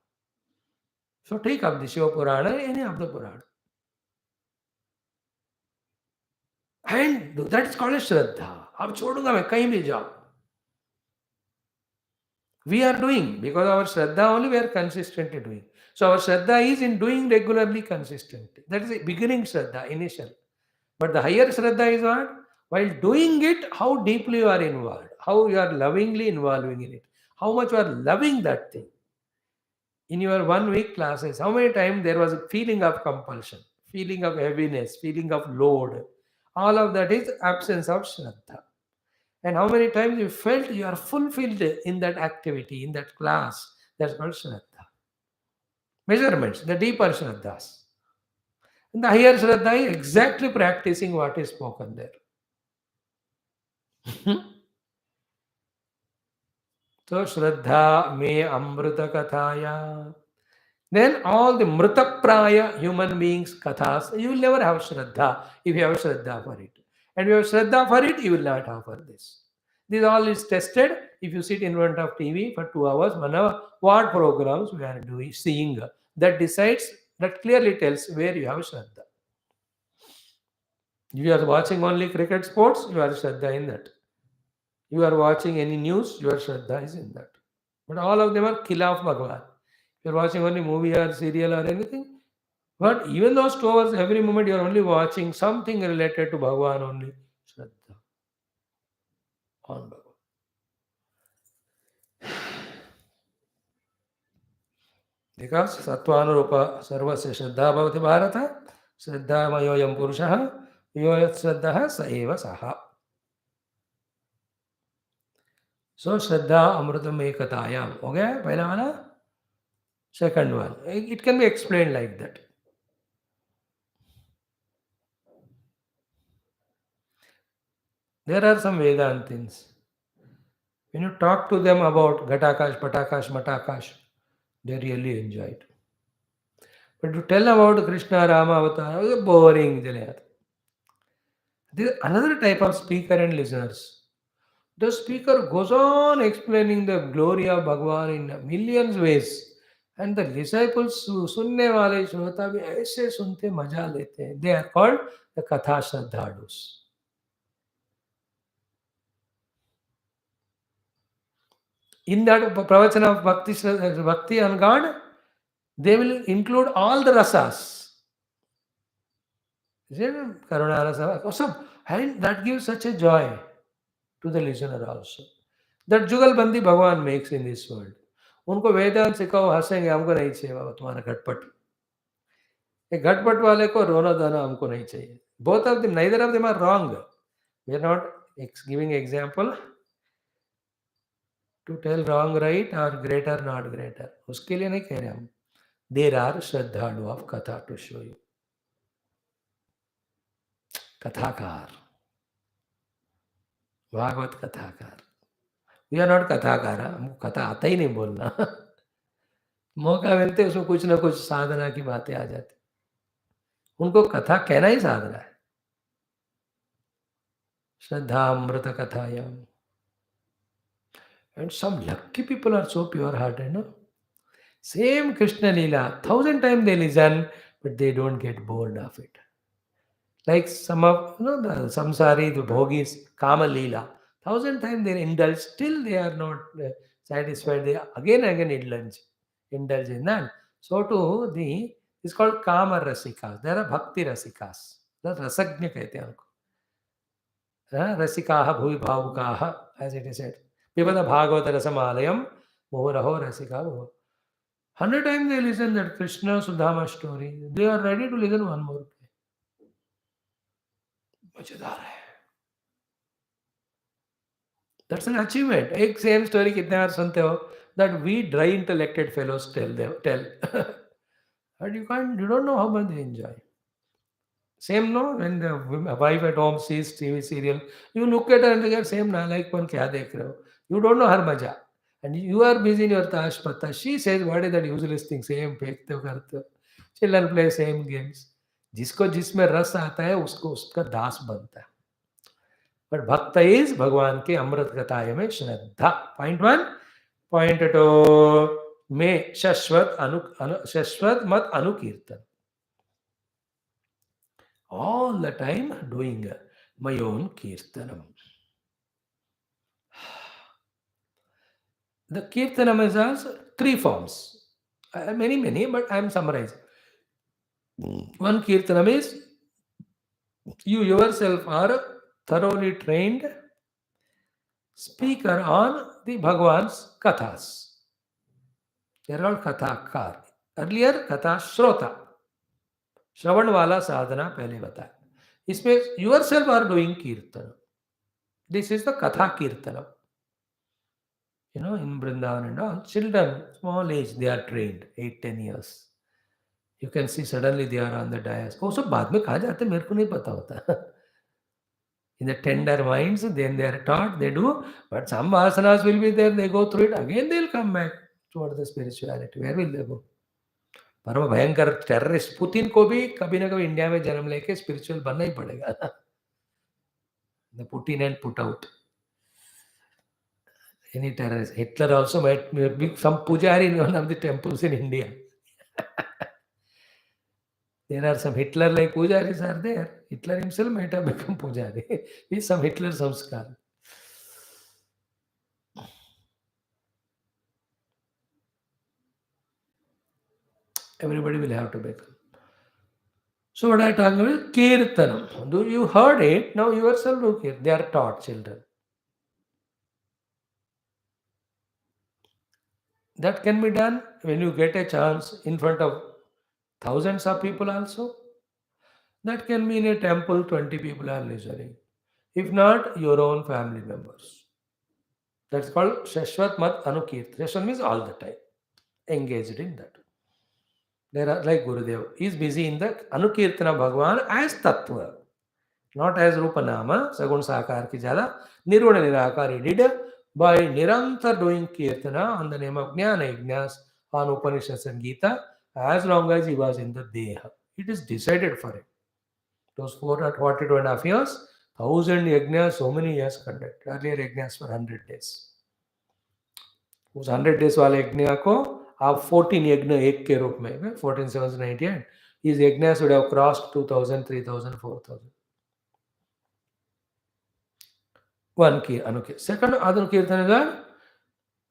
So take up the Shiva Purana, any of the Purana. And that is called a Shraddha. अब छोड़ूंगा मैं कहीं भी जाऊं. We are doing, because our Shraddha only we are consistently doing. So our Shraddha is in doing regularly consistently. That is the beginning Shraddha, initial. But the higher Shraddha is what? While doing it, how deeply you are involved, how you are lovingly involving in it, how much you are loving that thing. In your 1 week classes, how many times there was a feeling of compulsion, feeling of heaviness, feeling of load. All of that is absence of Shraddha. And how many times you felt you are fulfilled in that activity, in that class. That's called Shraddha. Measurements, the deeper Shraddhas. And the higher Shraddha is exactly practicing what is spoken there. So Shraddha me Amrita Kathaya. Then all the Mritapraya human beings, Kathas, you will never have Shraddha if you have Shraddha for it. And if you have Shraddha for it, you will not have for this. This all is tested if you sit in front of TV for 2 hours, 1 hour, what programs we are doing, seeing. That decides, that clearly tells where you have Shraddha. If you are watching only cricket sports, you are Shraddha in that. You are watching any news, your Shraddha is in that. But all of them are khilaf Bhagavan. If you are watching only movie or serial or anything, but even those 2 hours, every moment you are only watching something related to Bhagavan only. Shraddha on Bhagavan. Because Sattvanurupa Sarvasya Shraddha Bhavati Bharata, Shraddha Mayoyam Purushaha, Yoyat Shraddha Sa Eva Saha. So Shraddha Amritam Ekatayam. Okay? Pehla wala? Second one. It can be explained like that. There are some Vedantins. When you talk to them about Gatakash, Patakash, Matakash, they really enjoy it. But to tell about Krishna, Rama, Avatar, it's boring. There is another type of speaker and listeners. The speaker goes on explaining the glory of Bhagavan in millions ways. And the disciples सुनने वाले श्रोता भी ऐसे सुनते मजा लेते हैं. They are called the Katha Shraddhadus. In that pravachana of Bhakti on God, they will include all the rasas. Karuna rasa, awesome. And that gives such a joy to the listener also. That Jugalbandi Bhagavan makes in this world. उनको वेदांत सिखाओ हंसेंगे हमको नहीं चाहिए बाबा तुम्हारा घटपट ये घटपट वाले को रोना धोना हमको नहीं चाहिए both of them neither of them are wrong we are not giving example to tell wrong right or greater not greater उसके लिए नहीं कह रहे हम there are श्रद्धालु of katha to show you कथाकार, भागवत कथाकार। वी आर नॉट कथाकार, हमको कथा आता ही नहीं बोलना। मौका मिलते उसमें कुछ ना कुछ साधना की बातें आ जाती, उनको कथा कहना ही साधना है। श्रद्धा अमृत कथायाम। And some lucky people are so pure hearted, no? Same Krishna Leela, 1,000 times they listen, but they don't get bored of it. Like some of the samsari, the bhogis, Kama Leela, 1,000 times they indulge, still they are not satisfied. They again and again indulge in that. So too, it's called Kama Rasikas. There are Bhakti Rasikas. The Rasagnya कहते हैं उनको. रसिकाः भुवि भावुकाः, as it is said. पिबत Bhagavat रसमालयम मुहुरहो रसिका भुवः. 100 times they listen that Krishna Sudhama story. They are ready to listen one more time. मजेदार है. That's an achievement. एक same story कितने बार सुनते हो? That we dry intellected fellows tell. But you don't know how much they enjoy. Same, no? When the wife at home sees TV serial, you look at her and get same na like one kya dekh rahe ho. You don't know her maja. And you are busy in your tash patta. She says, what is that useless thing? Same फेंकते हो करते हो. Children play same games. जिसको जिसमें रस आता है उसको उसका दास बनता है. But bhakta is भगवान के अमृत कथाएं में श्रद्धा. Point 1. Point 2. में शश्वत मत अनुकीर्तन. All the time doing my own kirtanam. The kirtanam is also 3 forms. Many, but I am summarizing. One kirtanam is you yourself are thoroughly trained speaker on the Bhagwan's kathas. They are all kathakar. Earlier katha shrota. श्रवण वाला साधना पहले बताया. इसमें yourself are doing kirtan. This is the katha kirtanam. In Vrindavan and all, children, small age, they are trained, 8-10 years. You can see suddenly they are on the dais. वो सब बाद में कहाँ जाते मेरे को नहीं पता होता. In the tender minds, then they are taught, they do, but some vasanas will be there, they go through it, again they will come back toward the spirituality. Where will they go? परम भयंकर terrorist Putin को भी कभी ना कभी India में जन्म लेके स्पिरिचुअल बनना ही पड़ेगा. The Putin and put out. Any terrorist. Hitler also might be some pujari in one of the temples in India. There are some Hitler-like pujaris are there. Hitler himself might have become pujari. With some Hitler samskar. Everybody will have to become. So what I talk about is kirtanam. Do you heard it? Now yourself do kirtan. They are taught children. That can be done when you get a chance in front of thousands of people also. That can be in a temple, 20 people are listening. If not, your own family members. That's called Shashwat Mat Anukirtan. Shashwat means all the time. Engaged in that. There are like Gurudev. He is busy in the Anukirtana Bhagwan as Tattva. Not as Rupanama, Sagun Sakar ki jada. Nirvana Nirakar he did by Nirantar doing Kirtana on the name of Jnana Ignas on Upanishads and Gita as long as he was in the Deha. It is decided for him. Those 42.5 years, 1,000 yajnas, so many years conducted. Earlier yajnas for 100 days. उस 100 days वाले यज्ञ को आप 14 यज्ञ एक के रूप में 14 7 98 these yajnas would have crossed 2,000 3,000 4,000. One key anukirtan. Second anukirtan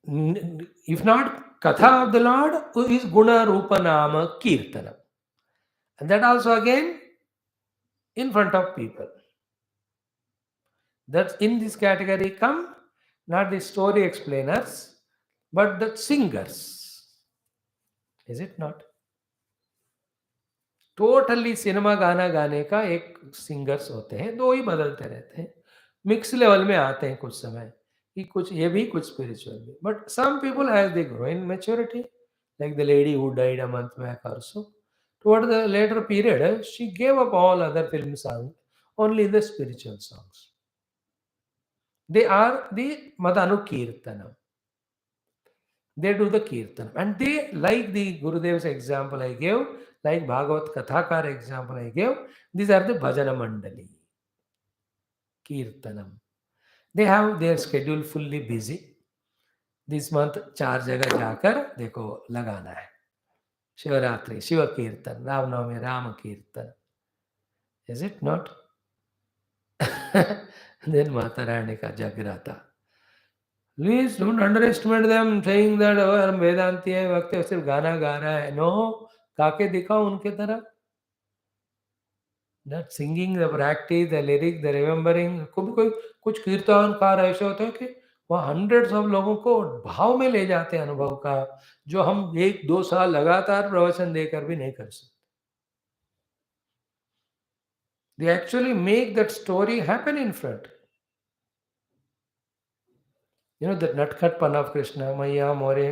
is if not katha of the Lord, is guna rupa nama kirtana, and that also again in front of people. That in this category come not the story explainers, but the singers. Is it not? Totally cinema गाना गाने का एक singers होते हैं, 2 ही बदलते रहते हैं. Mix level में आते हैं कुछ समय कि कुछ ये भी कुछ स्पिरिचुअल भी. But some people as they grow in maturity, like the lady who died a month back also, toward the later period she gave up all other film songs, only the spiritual songs. They are the Madanu Kirtanam. They do the Kirtan. And they, like the Gurudev's example I gave, like Bhagavat Kathakar example I gave, these are the Bhajana Mandali. Kirtanam. They have their schedule fully busy. This month 4 जगह जाकर देखो लगाना है. शिवरात्रि शिव कीर्तन, रामनवमी राम कीर्तन. Is it not? Then Mata Rani ka Jagrata. Please don't underestimate them saying that हम वेदांती है, वक्त है, सिर्फ गाना गा रहा है. No, काके दिखाओ उनके तरह. That singing, the practice, the lyric, the remembering. कोई कुछ कीर्तनकार ऐसे होते हैं कि वह हंड्रेड्स ऑफ लोगों को भाव में ले जाते हैं अनुभव का, जो हम 1-2 साल लगातार प्रवचन देकर भी नहीं कर सकते. They actually make that story happen in front. You know that नटखटपन of Krishna, मैया मोरे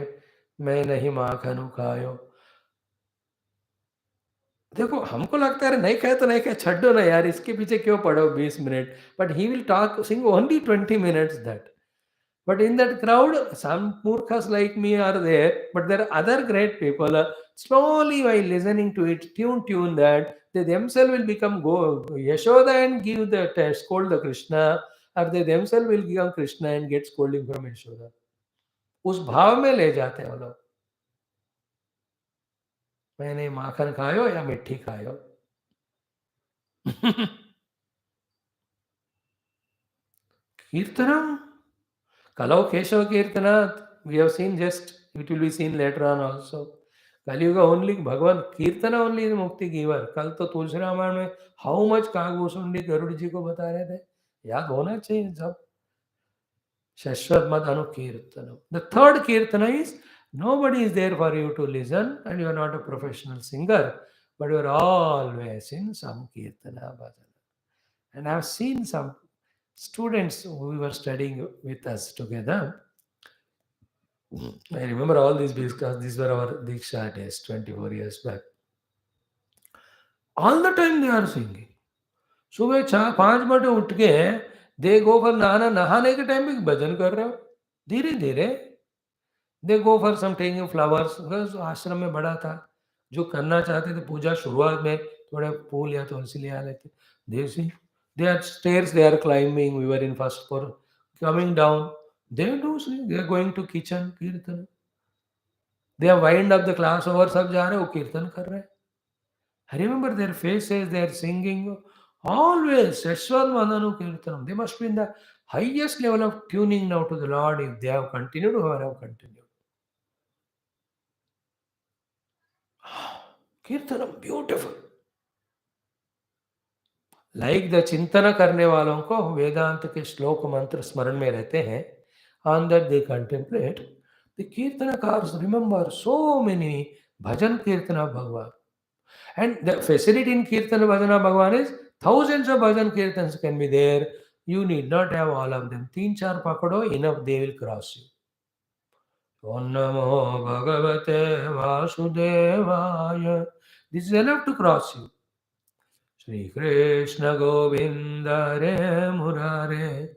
मैं नहीं माखन खायो. देखो हमको लगता है नहीं खाए तो नहीं खाए, छड्डो ना यार, इसके पीछे क्यों पड़ो 20 minute. But he will talk, sing only 20 minutes that. But in that crowd, some murkhas like me are there, but there are other great people. Slowly while listening to it, tune that, they themselves will become Yashoda and give the scold the Krishna, or they themselves will become Krishna and get scolding from Yashoda. उस भाव में ले जाते हैं वो लोग. मैंने माखन खायो या मिट्टी खायो. Kirtanam. Kalau Keshav Kirtana, we have seen just, it will be seen later on also. Kali Yuga only, Bhagavan Kirtana only is Mukti giver. कल तो तुलसी रामायण में how much कागभूषुंडी गरुड़ जी को बता रहे थे, याद होना चाहिए सब. Shashwat Madhanu Kirtanam. The third Kirtana is, nobody is there for you to listen and you are not a professional singer, but you are always in some Kirtana bhajana. And I have seen some students who were studying with us together. I remember all these because these were our Diksha days 24 years back. All the time they are singing. सुबह 5 बजे उठ के दे go for नहाने के time में भजन कर रहे हो. धीरे धीरे they go for some taking flowers. आश्रम में बड़ा था, जो करना चाहते थे पूजा शुरुआत में थोड़े फूल या तुलसी ले आ लेते. They are stairs they are climbing. We were in first floor. Coming down, they do sing. They are going to kitchen kirtan. They have wind up the class over. सब जा रहे हो कीर्तन कर रहे हैं. I remember their faces. They are singing always. Shashwat Madhanu Kirtanam. They must be in the highest level of tuning now to the Lord if they have continued or have continued. Kirtanam, beautiful. Like the चिंतन करने वालों को वेदांत के श्लोक मंत्र स्मरण में रहते हैं. On that they contemplate. The kirtankars remember so many bhajan kirtan of Bhagwan. And the facility in kirtan bhajan of Bhagwan is thousands of bhajan kirtans can be there. You need not have all of them. 3-4 pakado, enough, they will cross you. Om Namo Bhagavate Vasudevaya. This is enough to cross you. Shri Krishna Govinda Re Murare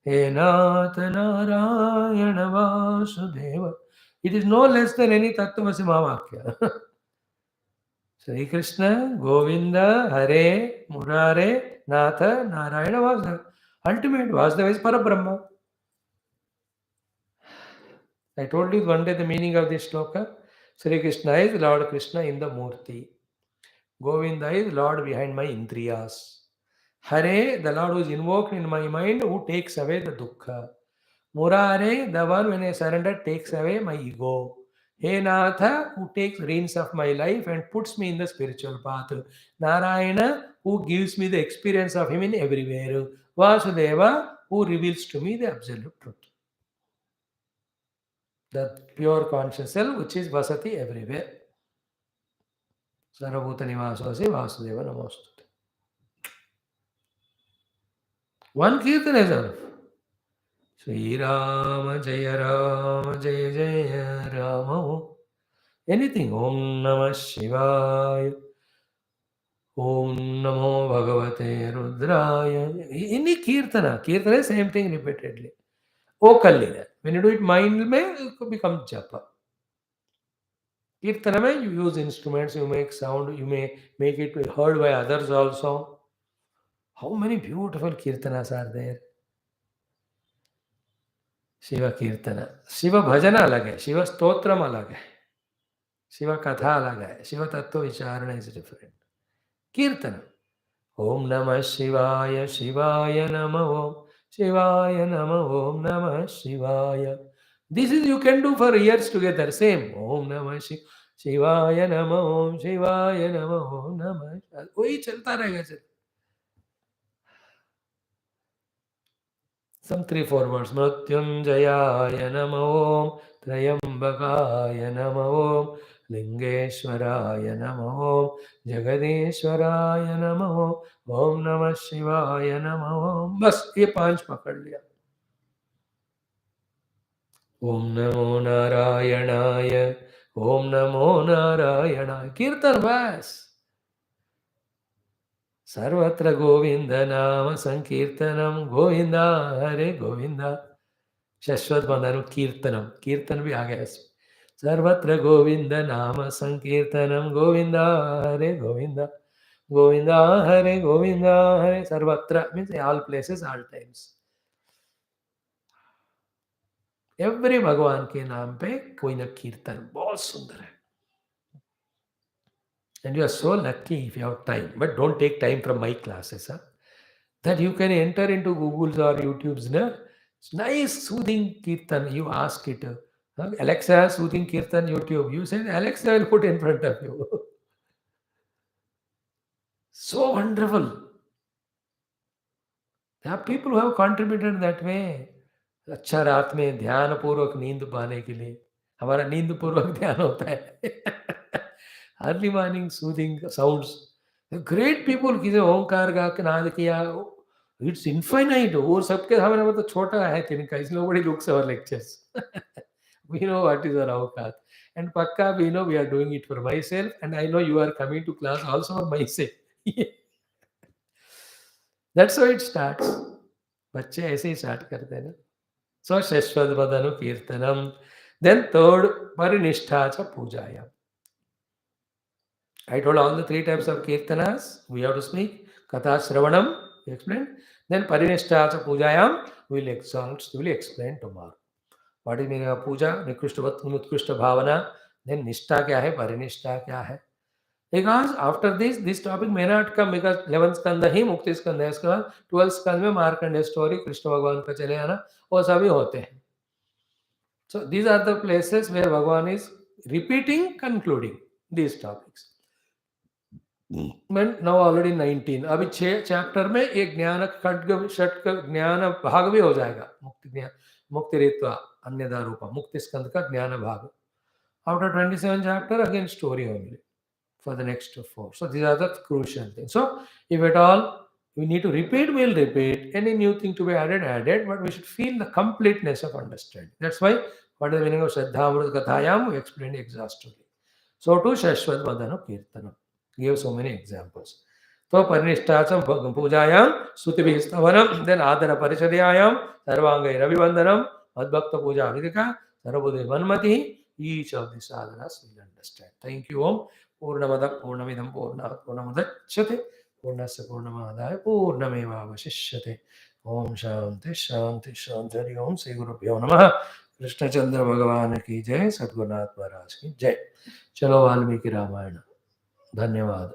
He Nath Narayana Vasudeva. It is no less than any Tattvamasi Mahavakya. Shri Krishna Govinda Hare Murare Nath Narayana Vasudeva. Ultimate Vasudeva is Parabrahma. I told you one day the meaning of this shloka. Shri Krishna is Lord Krishna in the Murti. Govinda is Lord behind my Indriyas. Hare, the Lord who is invoked in my mind, who takes away the dukkha. Murare, the one when I surrender takes away my ego. He Natha, who takes reins of my life and puts me in the spiritual path. Narayana, who gives me the experience of him in everywhere. Vasudeva, who reveals to me the absolute truth. The pure conscious self, which is Vasati everywhere. Sarvabhuta Nivasasi Vasudeva Namostute. One kirtan is enough. Sri Rama Jaya Jaya Rama. Anything. Om Namah Shivaya. Om Namo Bhagavate Rudraya. Any Kirtana, same thing repeatedly. Vocally. When you do it mind mein, it becomes japa. Kirtana mein, you use instruments, you make sound, you may make it heard by others also. How many beautiful kirtanas are there? Shiva Kirtana. Shiva Bhajana अलग है, Shiva Stotram अलग है, Shiva Katha अलग है, Shiva Tattva Vicharana is different. Kirtana. Om Namah Shivaya, Shivaya Namah Om, Shivaya Namah Om Namah Shivaya. This is you can do for years together, same. Om Namah Shivaya Namah Om, Shivaya Namah Om Namah. वही चलता रहेगा sir. Some 3-4 words. Mrityunjayaya Namah Om, Trayambakaya Namah Om, Lingeshwaraya Namah Om, Jagadeshwaraya Namah Om, Om Namah Shivaya Namah Om. बस ये 5 पकड़ लिया. Om Namo Narayanaaya, Om Namo Narayanaaya. Kirtan बस. सर्वत्र गोविंद नाम संकीर्तनम गोविंदा हरे गोविंदा. शाश्वत बंधनु कीर्तनम, कीर्तन भी आ गया इसमें. सर्वत्र गोविंद नाम संकीर्तनम गोविंदा हरे गोविंदा, गोविंदा हरे. सर्वत्र means all places all times. Every भगवान के नाम पे कोई ना कीर्तन. बहुत सुंदर है. And you are so lucky if you have time, but don't take time from my classes, huh? That you can enter into Google's or YouTube's, na? It's nice soothing kirtan. You ask it, Alexa, soothing kirtan YouTube. You say Alexa will put in front of you. So wonderful. There are people who have contributed that way. अच्छा रात में ध्यान पूर्वक नींद पाने के लिए. हमारा नींद पूर्वक ध्यान होता है. Early morning soothing sounds. Great people किसी ओंकार का नाद किया. It's infinite. वो सबके हमारा मतलब छोटा है तिनका. इसलिए बड़ी looks our lectures. We know what is our awkaat. And pakka we know we are doing it for myself, and I know you are coming to class also for myself. That's how it starts. बच्चे ऐसे ही start करते हैं ना. So Shashwat Vadanu Kirtanam. Then third, Pariniஷ்ठा च पूजाया. I told all the 3 types of kirtanas we have to speak. Katha Shravanam, we explained. Then Pariniஷ்ठा च पूजायाम, we will explain tomorrow. What is meaning of puja? Nikrishta bhavana. Then Nishtha kya hai, Pariniஷ்ठा kya hai. Because after this topic may not come, because 11th skandha ही मुक्ति स्कंद है. इसके बाद 12th स्कंद में Markandeya story Krishna भगवान का चले आना वो सभी होते हैं. So these are the places where Bhagavan is repeating, concluding these topics. Now already 19. अभी 6 चैप्टर में एक ज्ञान खड्ग षट्क ज्ञान भाग भी हो जाएगा. मुक्ति रीत्वा अन्यदा रूपा, मुक्ति स्कंद का ज्ञान भाग. After 27 chapter, again story only for the next 4. So these are the crucial things. So if at all we need to repeat, we'll repeat. Any new thing to be added, but we should feel the completeness of understanding. That's why what is the meaning of Shraddha Kathayam, we explained exhaustively. So to Shashwat Vadanu Kirtanam. Give so many examples. So Pariniஷ்ಠाचam Pujayam, Sutibhi Stavanam, then Adara Parishadayam, Sarvangai Ravivandanam, Madbhakta Puja Vidika, Sarabudhi Manmati. Each of these sadhanas will understand. Thank you. Om Purnamada Purnamidam Purnamudachyate Purnasya Purnamadaya Purnameva Vashishyate. Om Shanti Shanti Shanti. Hari Om Sri Gurubhyo Namaha. Krishna Chandra Bhagavan की जय. सद्गुरुनाथ महाराज की जय. चलो वाल्मीकि रामायण. धन्यवाद.